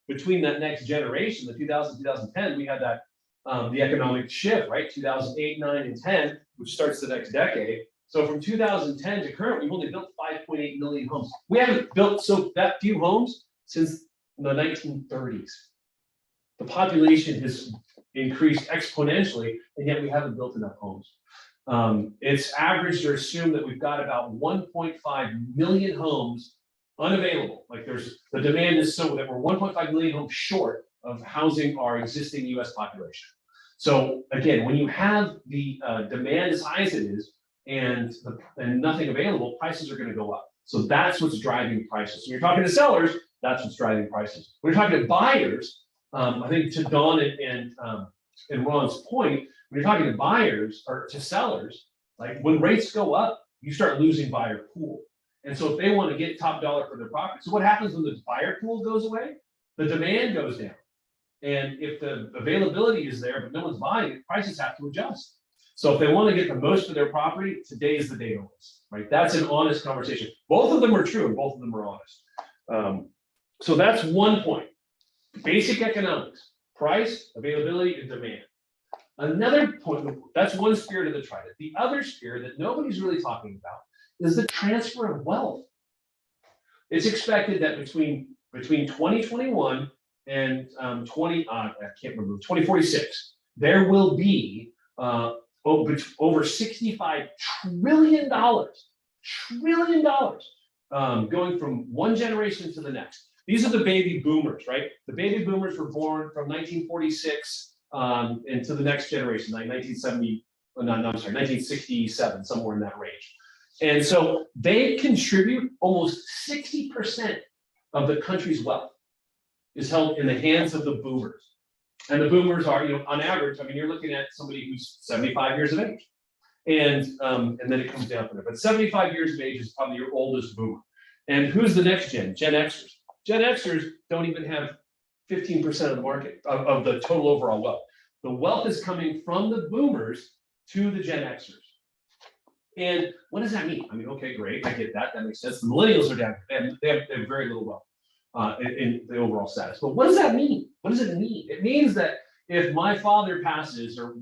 between that next generation, the 2000, 2010, we had that the economic shift, right? 2008, 9, and 10, which starts the next decade. So from 2010 to current, we've only built 5.8 million homes. We haven't built so that few homes since the 1930s. The population has increased exponentially, and yet we haven't built enough homes. It's averaged or assumed that we've got about 1.5 million homes unavailable. Like, the demand is so that we're 1.5 million homes short of housing our existing US population. So again, when you have the demand as high as it is and nothing available, prices are going to go up. So that's what's driving prices. When you're talking to sellers, that's what's driving prices. When you're talking to buyers, I think to Dawn and Ron's point, when you're talking to buyers or to sellers, like when rates go up, you start losing buyer pool. And so if they want to get top dollar for their property, so what happens when the buyer pool goes away? The demand goes down. And if the availability is there, but no one's buying it, prices have to adjust. So if they want to get the most of their property, today is the day to list, right? That's an honest conversation. Both of them are true and both of them are honest. So that's one point. Basic economics, price, availability, and demand. Another point, that's one spirit of the trident. The other spirit that nobody's really talking about is the transfer of wealth. It's expected that between 2021 and 2046, there will be over $65 trillion going from one generation to the next. These are the baby boomers, right? The baby boomers were born from 1946 into the next generation, like 1967, somewhere in that range. And so they contribute almost 60% of the country's wealth is held in the hands of the boomers. And the boomers are, on average, I mean, you're looking at somebody who's 75 years of age. And then it comes down from there. But 75 years of age is probably your oldest boomer. And who's the next gen? Gen Xers. Gen Xers don't even have 15% of the market, of the total overall wealth. The wealth is coming from the boomers to the Gen Xers. And what does that mean? I mean, okay, great, I get that. That makes sense. The millennials are down, and they have very little wealth in the overall status. But what does that mean? What does it mean? It means that if my father passes, or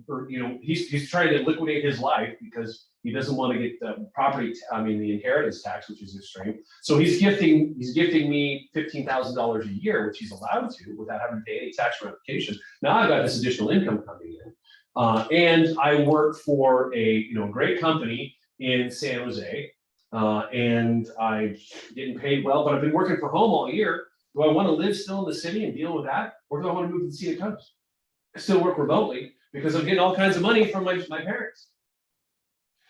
he's trying to liquidate his life because he doesn't want to get the the inheritance tax, which is extreme. So he's gifting me $15,000 a year, which he's allowed to without having to pay any tax ramifications. Now I've got this additional income coming in, and I work for a great company in San Jose, and I'm getting paid well, but I've been working from home all year. Do I want to live still in the city and deal with that, or do I want to move to the Sea of Coast? I still work remotely because I'm getting all kinds of money from my parents.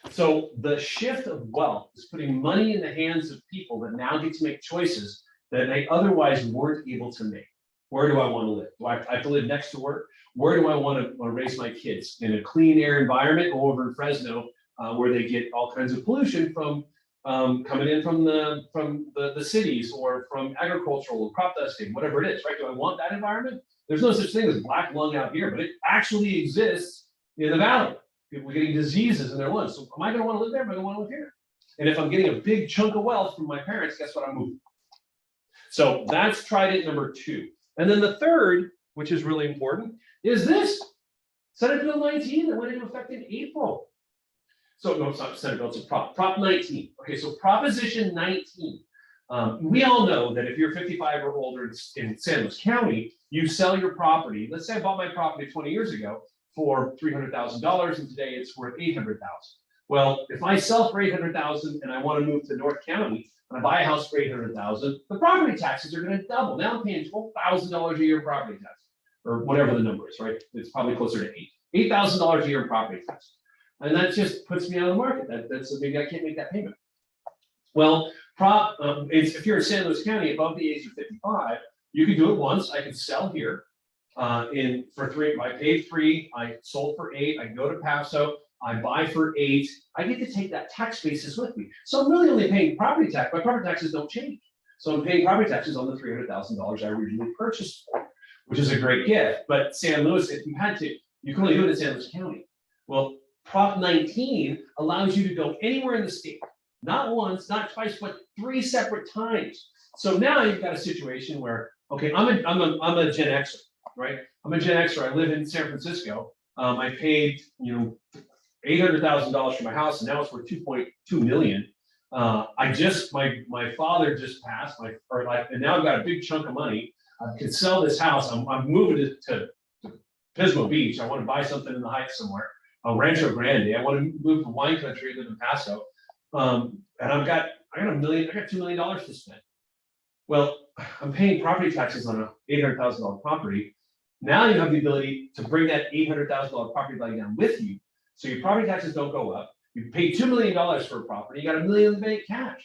So the shift of wealth is putting money in the hands of people that now get to make choices that they otherwise weren't able to make. Where do I want to live? Do I have to live next to work? Where do I want to raise my kids? In a clean air environment, or over in Fresno, where they get all kinds of pollution from coming in from the cities, or from agricultural crop dusting, whatever it is, right? Do I want that environment? There's no such thing as black lung out here, but it actually exists in the valley. People getting diseases in their lungs. So am I going to want to live there? Am I going to want to live here? And if I'm getting a big chunk of wealth from my parents, guess what? I'm moving. So that's trident number 2. And then the third, which is really important, is this Senate Bill 19 that went into effect in April. So no, it's not Senate Bill, it's a Prop 19. Okay, so Proposition 19. We all know that if you're 55 or older in San Luis County, you sell your property. Let's say I bought my property 20 years ago for $300,000, and today it's worth $800,000. Well, if I sell for $800,000 and I want to move to North County and I buy a house for $800,000, the property taxes are going to double. Now I'm paying $12,000 a year in property tax, or whatever the number is, right? It's probably closer to $8,000 a year in property tax, and that just puts me out of the market. That's maybe I can't make that payment. Well, if you're in San Luis County above the age of 55, you can do it once. I can sell here for $3. I paid $3. I sold for $8. I go to Paso. I buy for $8. I get to take that tax basis with me. So I'm really only paying property tax. My property taxes don't change. So I'm paying property taxes on the $300,000 I originally purchased for, which is a great gift. But San Luis, if you had to, you can only do it in San Luis County. Well, Prop 19 allows you to go anywhere in the state. Not once, not twice, but 3 separate times. So now you've got a situation where, okay, I'm a Gen Xer, right? I'm a Gen Xer. I live in San Francisco. I paid, $800,000 for my house, and now it's worth $2.2 million. My father just passed, and now I've got a big chunk of money. I could sell this house. I'm moving to Pismo Beach. I want to buy something in the Heights somewhere. Rancho Grande. I want to move to wine country. I live in Paso. And I got $2 million to spend. Well, I'm paying property taxes on a $800,000 property. Now you have the ability to bring that $800,000 property value down with you. So your property taxes don't go up. You paid $2 million for a property, you got $1 million in the bank cash.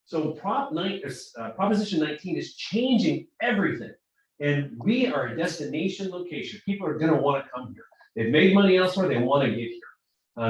So Proposition 19 is changing everything. And we are a destination location. People are gonna wanna come here. They've made money elsewhere, they wanna get here.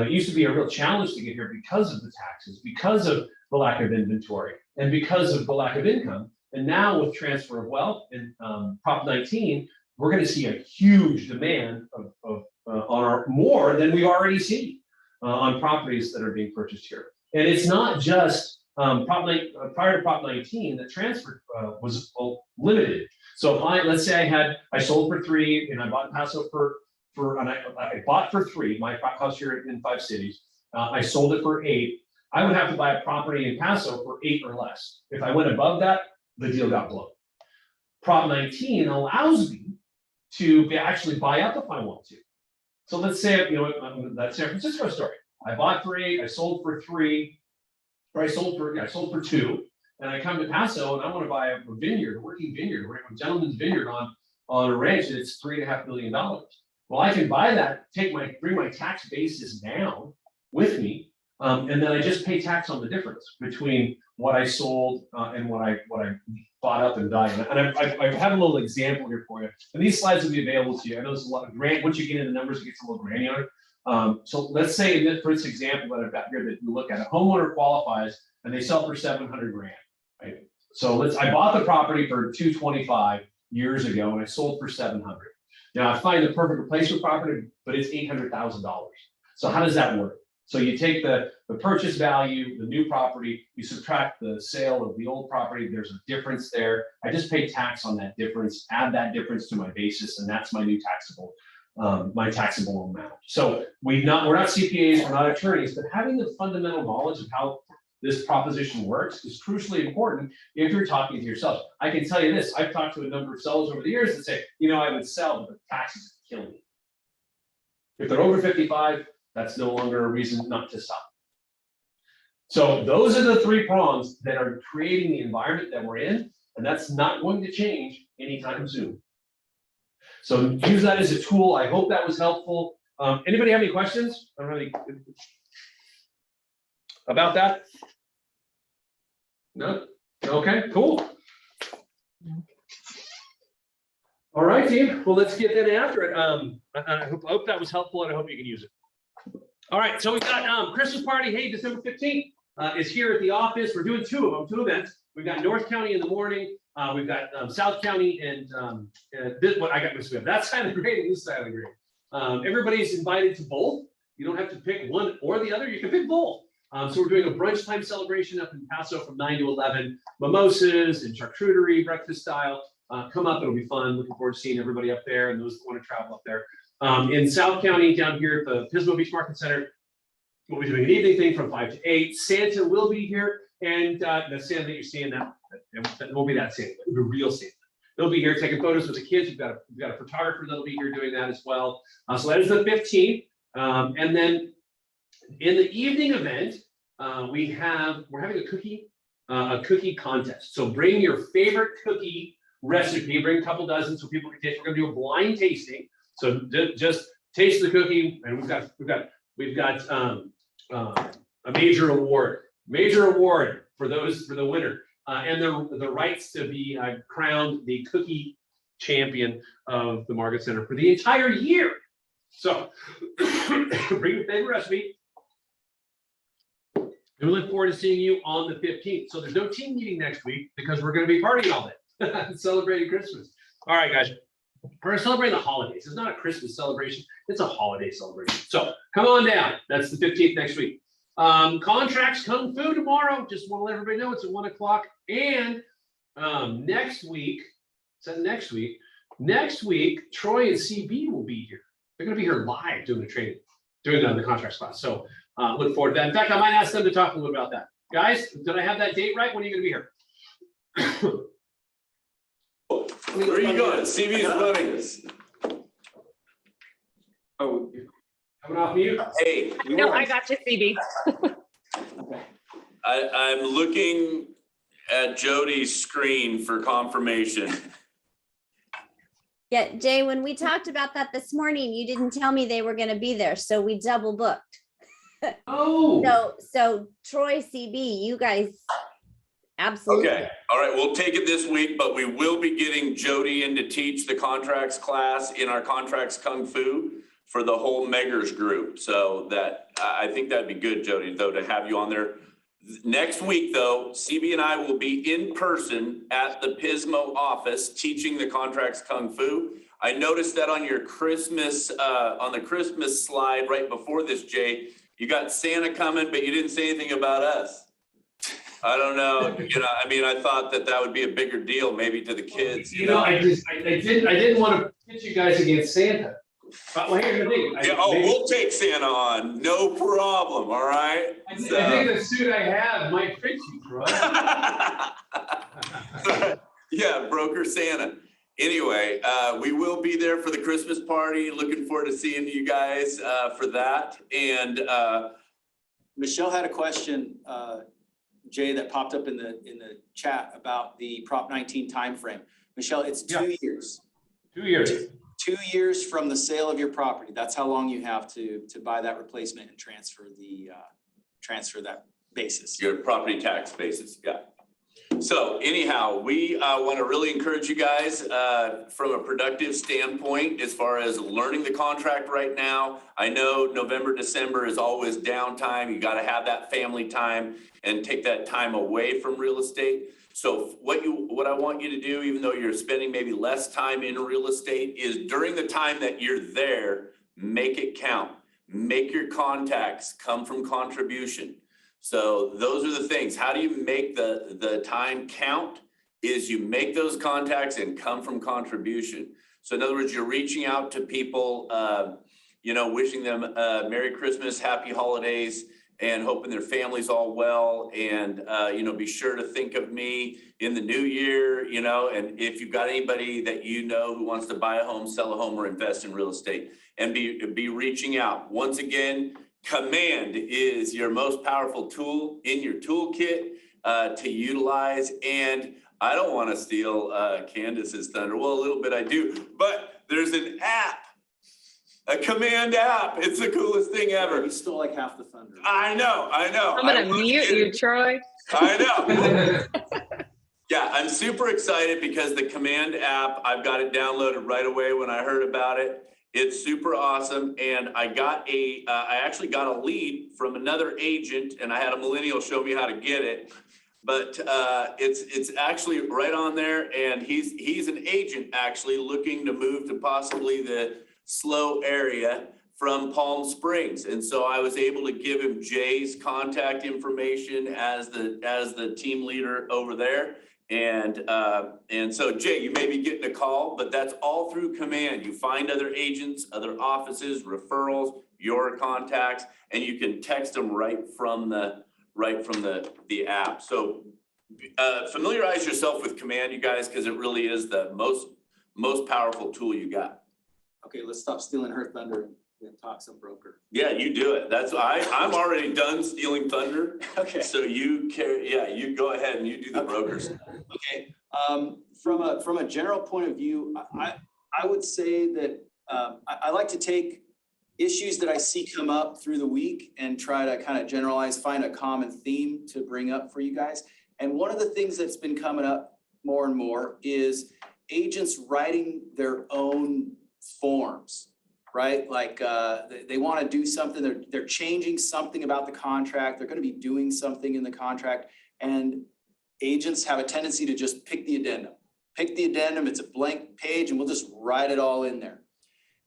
It used to be a real challenge to get here because of the taxes, because of the lack of inventory, and because of the lack of income. And now with transfer of wealth and Prop 19, we're going to see a huge demand on our more than we've already seen on properties that are being purchased here. And it's not just prior to Prop 19 that transfer was limited. So if let's say I sold for 3 and I bought Paso and I bought for 3, my house here in 5 cities, I sold it for 8. I would have to buy a property in Paso for 8 or less. If I went above that, the deal got blown. Prop 19 allows me to actually buy up if I want to. So let's say, that San Francisco story. I bought for 8, I sold for 3, or I sold for 2, and I come to Paso and I want to buy a vineyard, a working vineyard, a gentleman's vineyard on a ranch, and it's $3.5 million. Well, I can buy that, bring my tax basis down with me, and then I just pay tax on the difference between what I sold and what I bought up and died. And I have a little example here for you. And these slides will be available to you. I know there's a lot of once you get into the numbers, it gets a little granular. So let's say for this example that I've got here that you look at, a homeowner qualifies and they sell for $700,000, right? So I bought the property for $225 years ago and I sold for $700,000. Now I find the perfect replacement property, but it's $800,000. So how does that work? So you take the purchase value, the new property, you subtract the sale of the old property, there's a difference there. I just pay tax on that difference, add that difference to my basis, and that's my new taxable, my taxable amount. So we're not CPAs, we're not attorneys, but having the fundamental knowledge of how this proposition works is crucially important if you're talking to yourself. I can tell you this, I've talked to a number of sellers over the years that say, I would sell, but the taxes kill me. If they're over 55, that's no longer a reason not to stop. So those are the 3 prongs that are creating the environment that we're in, and that's not going to change anytime soon. So use that as a tool. I hope that was helpful. Anybody have any questions? I don't have any about that? No? Okay, cool. All right, team. Well, let's get in after it. I hope that was helpful, and I hope you can use it. All right, so we got Christmas party. Hey, December 15th is here at the office. We're doing 2 of them, 2 events. We've got North County in the morning. We've got South County and what I got mixed up. That side of the grade and this side of the grade. Everybody's invited to both. You don't have to pick one or the other. You can pick both. So we're doing a brunch time celebration up in Paso from 9 to 11. Mimosas and charcuterie, breakfast style. Come up, it'll be fun. Looking forward to seeing everybody up there and those that want to travel up there. In South County, down here at the Pismo Beach Market Center, we'll be doing an evening thing from 5 to 8. Santa will be here, and the Santa that you're seeing, that won't be that Santa, the real Santa. They'll be here taking photos with the kids. We've got a photographer that'll be here doing that as well. So that is the 15th, and then in the evening event, we're having a cookie contest. So bring your favorite cookie recipe. Bring a couple dozen so people can taste. We're going to do a blind tasting. So just taste the cookie, and we've got a major award for the winner, and the rights to be crowned the cookie champion of the Market Center for the entire year. So bring your favorite recipe. We look forward to seeing you on the 15th. So there's no team meeting next week because we're going to be partying all day, celebrating Christmas. All right, guys. We're celebrating the holidays. It's not a Christmas celebration. It's a holiday celebration. So come on down. That's the 15th next week. Contracts Kung Fu tomorrow. Just want to let everybody know it's at 1 o'clock. And next week, Troy and CB will be here. They're going to be here live doing the training, doing the contracts class. So look forward to that. In fact, I might ask them to talk a little about that. Guys, did I have that date right? When are you going to be here? Where are you going? CB's running. Oh, coming off mute? Hey. No, I got you, CB. I'm looking at Jody's screen for confirmation. Yeah, Jay, when we talked about that this morning, you didn't tell me they were gonna be there, so we double booked. Oh. So Troy, CB, you guys, absolutely. Okay, all right, we'll take it this week, but we will be getting Jody in to teach the contracts class in our contracts Kung Fu for the whole Meggers group. So that, I think that'd be good, Jody, though, to have you on there. Next week, though, CB and I will be in person at the Pismo office teaching the contracts Kung Fu. I noticed that on your Christmas, on the Christmas slide right before this, Jay, you got Santa coming, but you didn't say anything about us. I don't know, I mean, I thought that would be a bigger deal maybe to the kids. I didn't want to pitch you guys against Santa. But well, here's the thing. We'll take Santa on, no problem, all right? I think the suit I have might fit you, bro. Yeah, broker Santa. Anyway, we will be there for the Christmas party. Looking forward to seeing you guys for that. And Michelle had a question, Jay, that popped up in the chat about the Prop 19 timeframe. Michelle, it's 2 years. 2 years. 2 years from the sale of your property. That's how long you have to buy that replacement and transfer that basis. Your property tax basis, yeah. So anyhow, we want to really encourage you guys from a productive standpoint as far as learning the contract right now. I know November, December is always downtime. You got to have that family time and take that time away from real estate. So what I want you to do, even though you're spending maybe less time in real estate, is during the time that you're there, make it count. Make your contacts come from contribution. So those are the things. How do you make the time count? Is you make those contacts and come from contribution. So in other words, you're reaching out to people, wishing them Merry Christmas, Happy Holidays, and hoping their family's all well. And, be sure to think of me in the new year, and if you've got anybody that who wants to buy a home, sell a home, or invest in real estate, and be reaching out. Once again, command is your most powerful tool in your toolkit to utilize. And I don't want to steal Candace's thunder. Well, a little bit I do, but there's an app. A command app. It's the coolest thing ever. You stole like half the thunder. I know. I'm gonna mute you, Troy. I know. Yeah, I'm super excited because the command app, I've got it downloaded right away when I heard about it. It's super awesome. And I actually got a lead from another agent, and I had a millennial show me how to get it. But it's actually right on there, and he's an agent actually looking to move to possibly the SLO area from Palm Springs. And so I was able to give him Jay's contact information as the team leader over there. And so Jay, you may be getting a call, but that's all through command. You find other agents, other offices, referrals, your contacts, and you can text them right from the app. So familiarize yourself with command, you guys, because it really is the most powerful tool you got. Okay, let's stop stealing her thunder and talk some broker. Yeah, you do it. I'm already done stealing thunder. Okay. So you go ahead and you do the brokers. Okay. From a general point of view, I would say that I like to take issues that I see come up through the week and try to kind of generalize, find a common theme to bring up for you guys. And one of the things that's been coming up more and more is agents writing their own forms, right? Like they want to do something, they're changing something about the contract, they're going to be doing something in the contract, and agents have a tendency to just pick the addendum. It's a blank page, and we'll just write it all in there.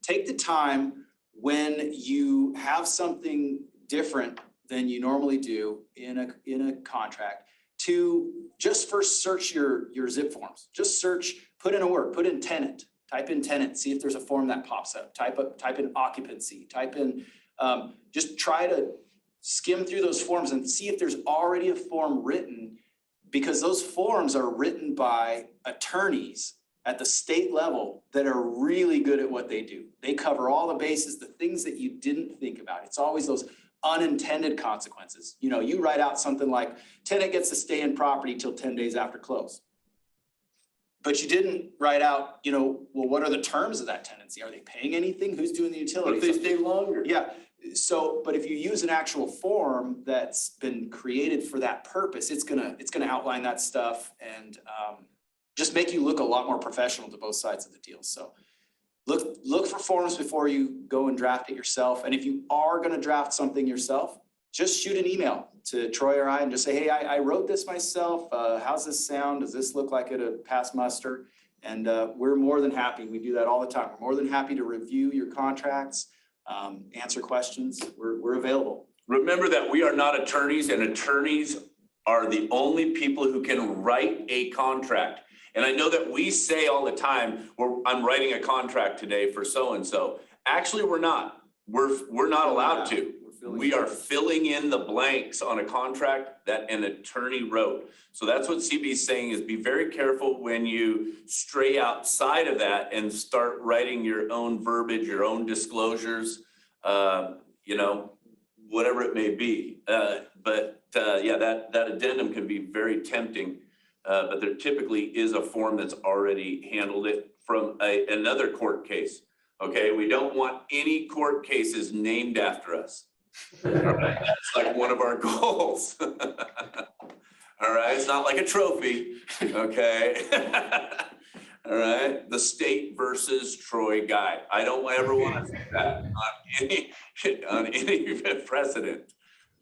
Take the time when you have something different than you normally do in a contract to just first search your zip forms. Just search, put in a word, put in tenant. Type in tenant, see if there's a form that pops up. Type in occupancy, just try to skim through those forms and see if there's already a form written, because those forms are written by attorneys at the state level that are really good at what they do. They cover all the bases, the things that you didn't think about. It's always those unintended consequences. You write out something like tenant gets to stay in property till 10 days after close. but you didn't write out, well, what are the terms of that tenancy? Are they paying anything? Who's doing the What utilities? if they stay longer? Yeah, so, but if you use an actual form that's been created for that purpose, it's gonna outline that stuff and just make you look a lot more professional to both sides of the deal. So look for forms before you go and draft it yourself. And if you are gonna draft something yourself, just shoot an email to Troy or I and just say, hey, I wrote this myself. How's this sound? Does this look like it'll pass muster? And we're more than happy. We do that all the time. We're more than happy to review your contracts, answer questions. We're available. Remember that we are not attorneys, and attorneys are the only people who can write a contract. And I know that we say all the time, I'm writing a contract today for so-and-so. Actually, we're not. We're not allowed to. We are filling in the blanks on a contract that an attorney wrote. So that's what CB is saying, is be very careful when you stray outside of that and start writing your own verbiage, your own disclosures, whatever it may be. But that addendum can be very tempting, but there typically is a form that's already handled it from another court case. Okay, we don't want any court cases named after us. All right, that's like one of our goals. All right, it's not like a trophy, okay? All right, the state versus Troy guy. I don't ever want to see that on any precedent,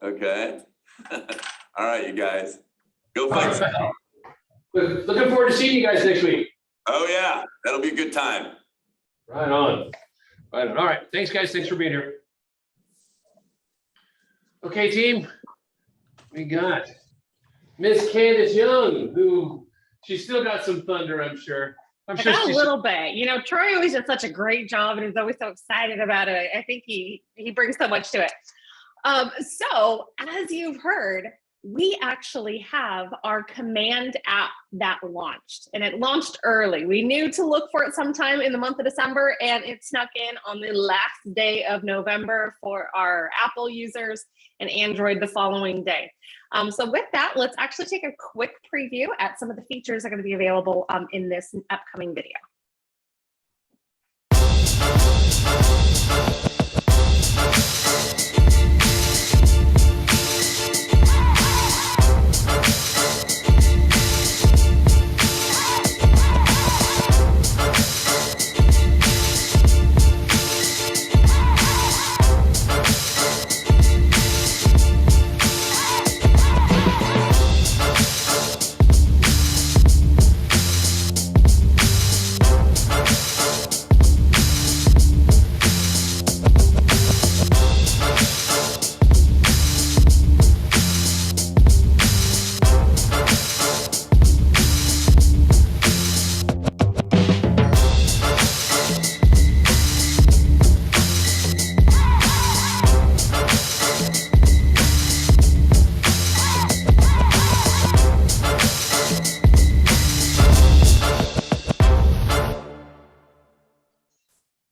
okay? All right, you guys, go fight. Looking forward to seeing you guys next week. Oh yeah, that'll be a good time. Right on. Right on. All right, thanks guys. Thanks for being here. Okay, team, we got Miss Candace Young, who she's still got some thunder, I'm sure. I got a little bit. Troy always does such a great job and is always so excited about it. I think he brings so much to it. So as you've heard, we actually have our command app that launched, and it launched early. We knew to look for it sometime in the month of December, and it snuck in on the last day of November for our Apple users and Android the following day. So with that, let's actually take a quick preview at some of the features that are going to be available in this upcoming video.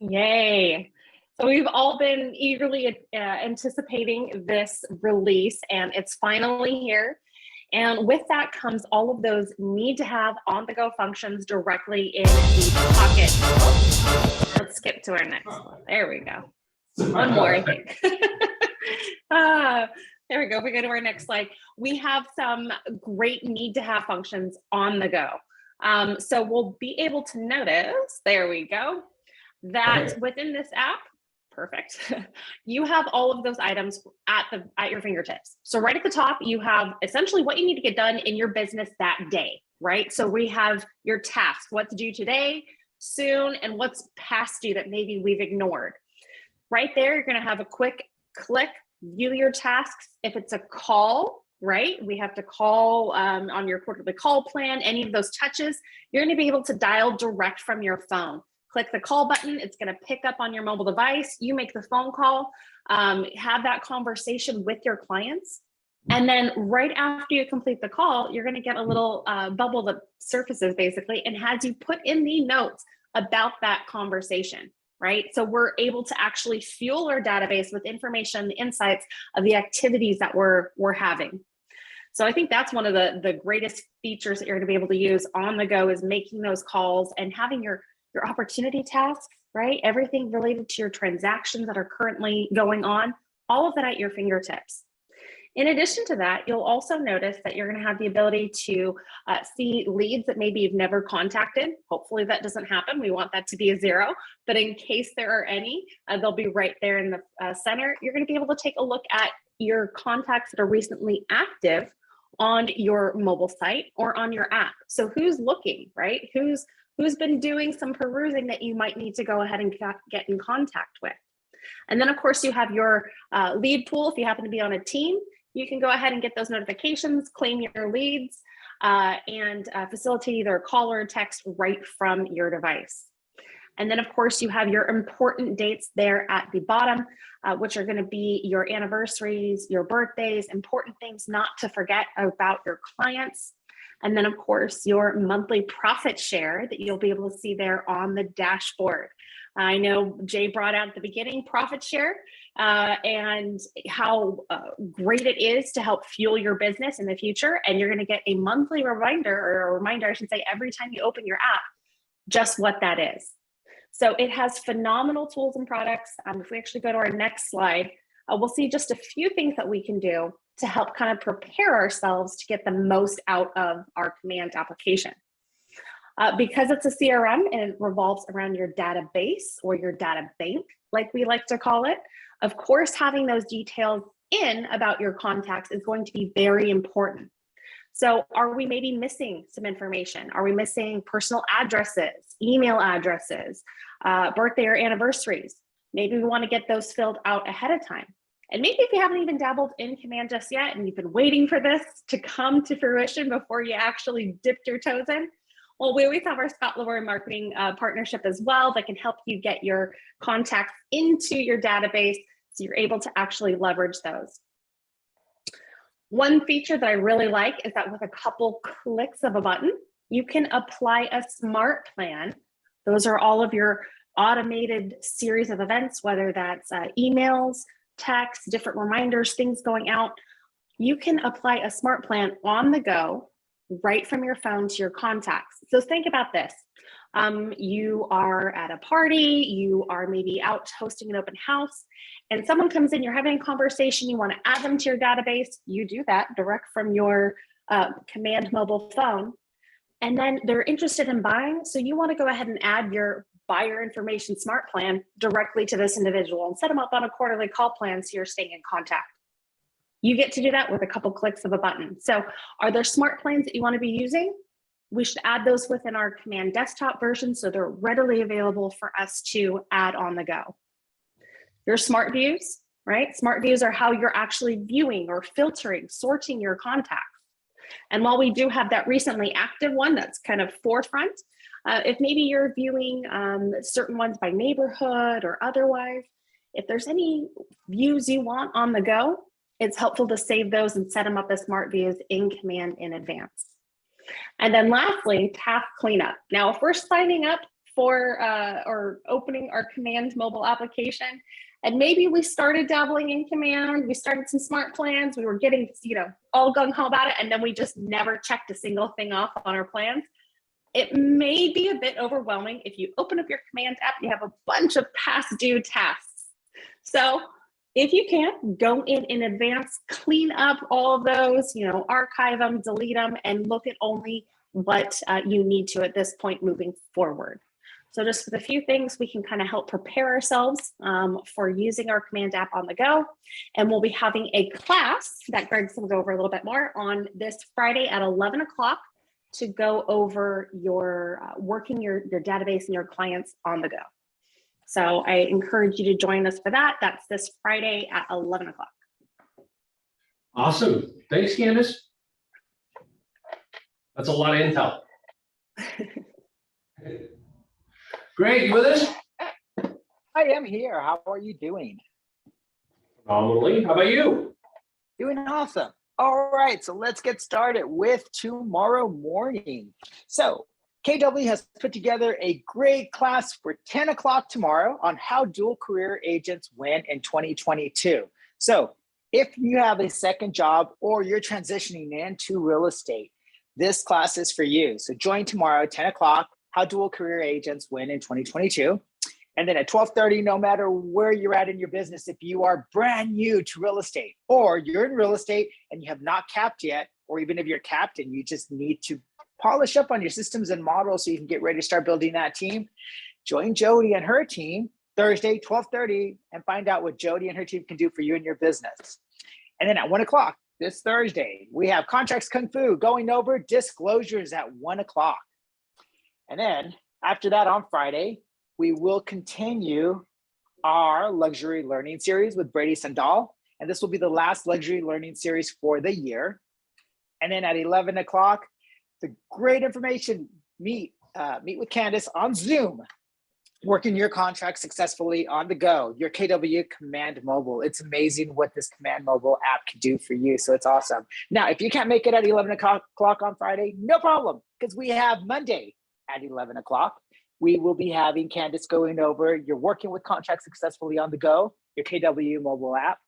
Yay. So we've all been eagerly anticipating this release, and it's finally here. And with that comes all of those need to have on-the-go functions directly in the pocket. Oh, let's skip to our next one. There we go. One more, I think. There we go. We go to our next slide. We have some great need to have functions on the go. So we'll be able to notice, there we go, that within this app, perfect, you have all of those items at your fingertips. So right at the top, you have essentially what you need to get done in your business that day, right? So we have your task, what to do today, soon, and what's past due that maybe we've ignored. Right there, you're gonna have a quick click, view your tasks. If it's a call, right? We have to call on your quarterly call plan, any of those touches, you're gonna be able to dial direct from your phone. Click the call button, it's gonna pick up on your mobile device, you make the phone call, have that conversation with your clients. And then right after you complete the call, you're gonna get a little bubble that surfaces basically and has you put in the notes about that conversation, right? So we're able to actually fuel our database with information, the insights of the activities that we're having. So I think that's one of the greatest features that you're going to be able to use on the go is making those calls and having your opportunity tasks, right? Everything related to your transactions that are currently going on, all of that at your fingertips. In addition to that, you'll also notice that you're going to have the ability to see leads that maybe you've never contacted. Hopefully that doesn't happen. We want that to be a 0, but in case there are any, they'll be right there in the center. You're going to be able to take a look at your contacts that are recently active on your mobile site or on your app. So who's looking, right? Who's been doing some perusing that you might need to go ahead and get in contact with. And then of course you have your lead pool. If you happen to be on a team, you can go ahead and get those notifications, claim your leads, and facilitate either a call or a text right from your device. And then of course you have your important dates there at the bottom, which are going to be your anniversaries, your birthdays, important things not to forget about your clients. And then of course your monthly profit share that you'll be able to see there on the dashboard. I know Jay brought out at the beginning profit share and how great it is to help fuel your business in the future. And you're going to get a monthly reminder, or a reminder, I should say, every time you open your app, just what that is. So it has phenomenal tools and products. If we actually go to our next slide, we'll see just a few things that we can do to help kind of prepare ourselves to get the most out of our command application. Because it's a CRM and it revolves around your database or your data bank, like we like to call it, of course, having those details in about your contacts is going to be very important. So are we maybe missing some information? Are we missing personal addresses, email addresses, birthday or anniversaries? Maybe we want to get those filled out ahead of time. And maybe if you haven't even dabbled in Command just yet and you've been waiting for this to come to fruition before you actually dipped your toes in, well, we always have our Scott Leroy marketing partnership as well that can help you get your contacts into your database so you're able to actually leverage those. One feature that I really like is that with a couple clicks of a button, you can apply a smart plan. Those are all of your automated series of events, whether that's emails, texts, different reminders, things going out. You can apply a smart plan on the go right from your phone to your contacts. So think about this. You are at a party, you are maybe out hosting an open house, and someone comes in, you're having a conversation, you want to add them to your database, you do that direct from your Command mobile phone, and then they're interested in buying, so you want to go ahead and add your buyer information smart plan directly to this individual and set them up on a quarterly call plan so you're staying in contact. You get to do that with a couple clicks of a button. So are there smart plans that you want to be using? We should add those within our Command desktop version so they're readily available for us to add on the go. Your smart views, right? Smart views are how you're actually viewing or filtering, sorting your contacts. And while we do have that recently active one that's kind of forefront, if maybe you're viewing certain ones by neighborhood or otherwise, if there's any views you want on the go, it's helpful to save those and set them up as smart views in Command in advance. And then lastly, task cleanup. Now, if we're signing up for or opening our Command mobile application, and maybe we started dabbling in Command, we started some smart plans, we were getting, all gung-ho about it, and then we just never checked a single thing off on our plans, it may be a bit overwhelming. If you open up your Command app, you have a bunch of past due tasks. So if you can, go in advance, clean up all of those, archive them, delete them, and look at only what you need to at this point moving forward. So just with a few things, we can kind of help prepare ourselves for using our Command app on the go. And we'll be having a class that Greg's going to go over a little bit more on this Friday at 11 o'clock to go over your working your database and your clients on the go. So I encourage you to join us for that. That's this Friday at 11 o'clock. Awesome. Thanks, Candace. That's a lot of intel. Greg, you with us? I am here. How are you doing? Phenomenally. How about you? Doing awesome. All right, so let's get started with tomorrow morning. So KW has put together a great class for 10 o'clock tomorrow on how dual career agents win in 2022. So If you have a second job or you're transitioning into real estate, this class is for you. So join tomorrow, 10 o'clock, How Dual Career Agents Win in 2022. And then at 12:30, no matter where you're at in your business, if you are brand new to real estate or you're in real estate and you have not capped yet, or even if you're capped and you just need to polish up on your systems and models so you can get ready to start building that team, join Jody and her team Thursday, 12:30, and find out what Jody and her team can do for you and your business. And then at 1 o'clock this Thursday, we have Contracts Kung Fu going over disclosures at 1 o'clock. And then after that on Friday, we will continue our luxury learning series with Brady Sandal. And this will be the last luxury learning series for the year. And then at 11 o'clock, the great information, meet with Candace on Zoom, working your contract successfully on the go, your KW Command Mobile. It's amazing what this Command Mobile app can do for you. So it's awesome. Now, if you can't make it at 11 o'clock on Friday, no problem, because we have Monday at 11 o'clock. We will be having Candace going over you're working with contracts successfully on the go, your KW mobile app.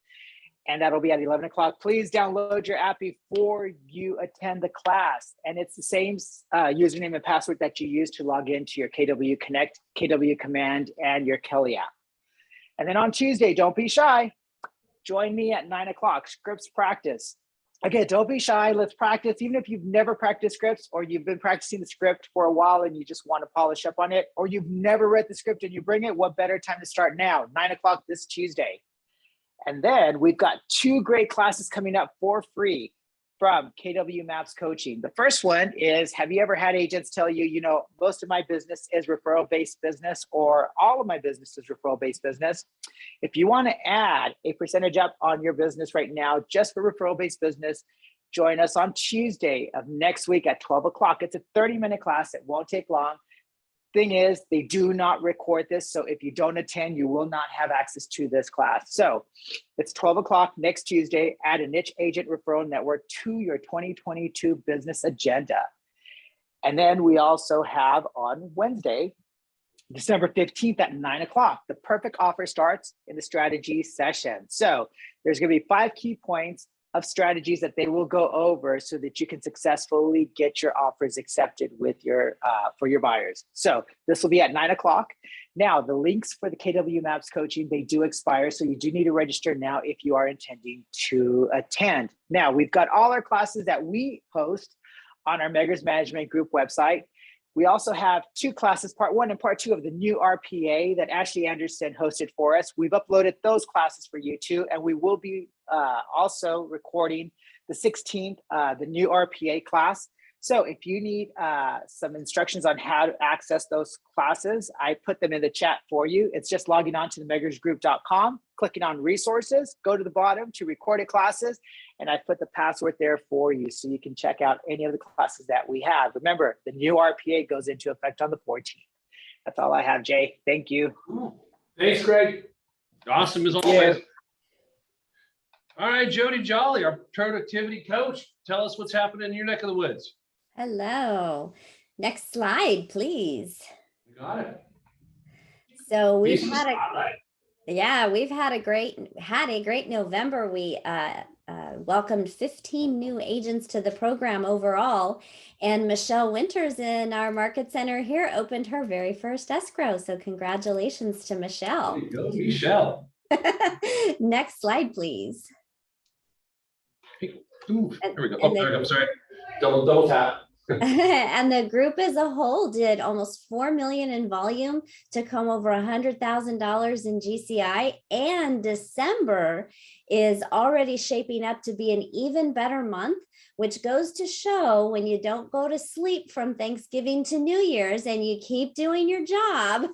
And that'll be at 11 o'clock. Please download your app before you attend the class. And it's the same username and password that you use to log into your KW Connect, KW Command, and your Kelly app. And then on Tuesday, don't be shy. Join me at 9 o'clock, scripts practice. Again, don't be shy. Let's practice. Even if you've never practiced scripts or you've been practicing the script for a while and you just want to polish up on it, or you've never read the script and you bring it, what better time to start now? 9 o'clock this Tuesday. And then we've got 2 great classes coming up for free from KW Maps Coaching. The first one is, have you ever had agents tell you, you know, most of my business is referral-based business, or all of my business is referral-based business? If you want to add a percentage up on your business right now, just for referral-based business, join us on Tuesday of next week at 12 o'clock. It's a 30-minute class. It won't take long. Thing is, they do not record this. So if you don't attend, you will not have access to this class. So it's 12 o'clock next Tuesday. Add a niche agent referral network to your 2022 business agenda. And then we also have on Wednesday, December 15th at 9 o'clock, the perfect offer starts in the strategy session. So there's going to be 5 key points of strategies that they will go over so that you can successfully get your offers accepted with your for your buyers. So this will be at 9 o'clock. Now, the links for the KW Maps coaching, they do expire. So you do need to register now if you are intending to attend. Now, we've got all our classes that we post on our Meggers Management Group website. We also have 2 classes, part 1 and part 2 of the new RPA that Ashley Anderson hosted for us. We've uploaded those classes for you too, and we will be also recording the 16th, the new RPA class. So if you need some instructions on how to access those classes, I put them in the chat for you. It's just logging on to the meggersgroup.com, clicking on resources, go to the bottom to recorded classes, and I put the password there for you so you can check out any of the classes that we have. Remember, the new RPA goes into effect on the 14th. That's all I have, Jay. Thank you. Thanks, Greg. Awesome as always. All right, Jody Jolly, our productivity coach. Tell us what's happening in your neck of the woods. Hello. Next slide, please. You got it. So we've had a great November. We welcomed 15 new agents to the program overall, and Michelle Winters in our market center here opened her very first escrow. So congratulations to Michelle. There you go, Michelle. Next slide, please. Ooh, here we go. Oh, there we go. I'm sorry. Double tap. And the group as a whole did almost 4 million in volume, took home over $100,000 in GCI, and December is already shaping up to be an even better month, which goes to show when you don't go to sleep from Thanksgiving to New Year's and you keep doing your job,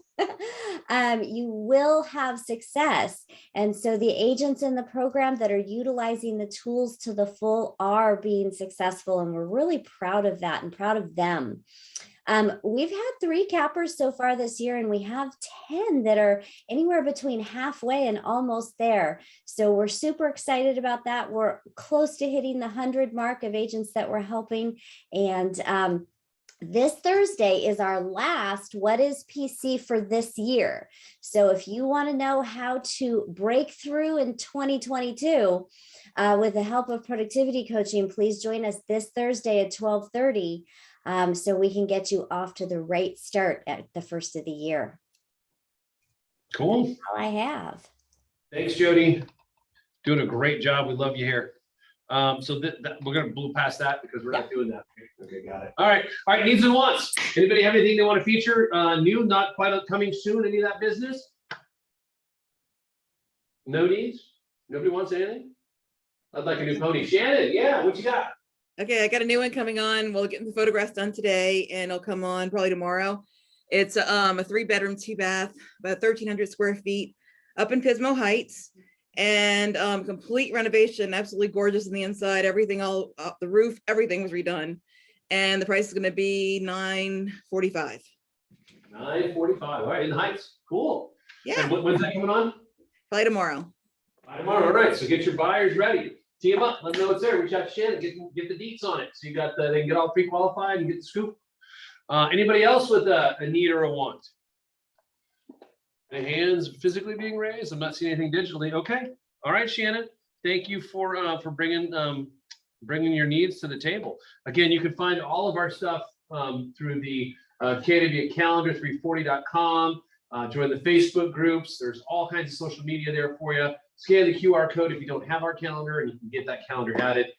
you will have success. And so the agents in the program that are utilizing the tools to the full are being successful, and we're really proud of that and proud of them. We've had 3 cappers so far this year, and we have 10 that are anywhere between halfway and almost there. So we're super excited about that. We're close to hitting the 100 mark of agents that we're helping. And This Thursday is our last What is PC for this year. So if you want to know how to break through in 2022 with the help of productivity coaching, please join us this Thursday at 12:30 so we can get you off to the right start at the first of the year. Cool. That's all I have. Thanks, Jody. Doing a great job. We love you here. So we're gonna blow past that because we're not doing that. Okay, got it. All right, needs and wants. Anybody have anything they want to feature? New, not quite coming soon, any of that business? No needs? Nobody wants anything? I'd like a new pony. Shannon, yeah, what you got? Okay, I got a new one coming on. We'll get the photographs done today and it'll come on probably tomorrow. It's a 3-bedroom, 2-bath, about 1,300 square feet up in Pismo Heights. And complete renovation, absolutely gorgeous on the inside, everything all up the roof, everything was redone. And the price is gonna be $945. $945, all right, in the Heights, cool. Yeah. And when's that coming on? Probably tomorrow. By tomorrow, all right, so get your buyers ready. Tee them up, let them know it's there, reach out to Shannon, get the deets on it. So you got, they can get all pre-qualified and get the scoop. Anybody else with a need or a want? The hands physically being raised. I'm not seeing anything digitally. Okay. All right, Shannon. Thank you for bringing your needs to the table. Again, you can find all of our stuff through the KW calendar 340.com. Join the Facebook groups. There's all kinds of social media there for you. Scan the QR code if you don't have our calendar, and you can get that calendar added.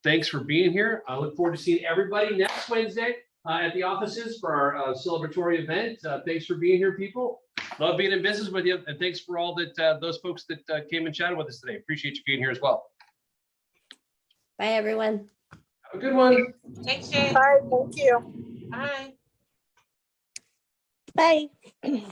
Thanks for being here. I look forward to seeing everybody next Wednesday at the offices for our celebratory event. Thanks for being here, people. Love being in business with you. And thanks for all that those folks that came and chatted with us today. Appreciate you being here as well. Bye, everyone. Have a good one. Thanks, Jay. Bye, thank you. Bye. Bye.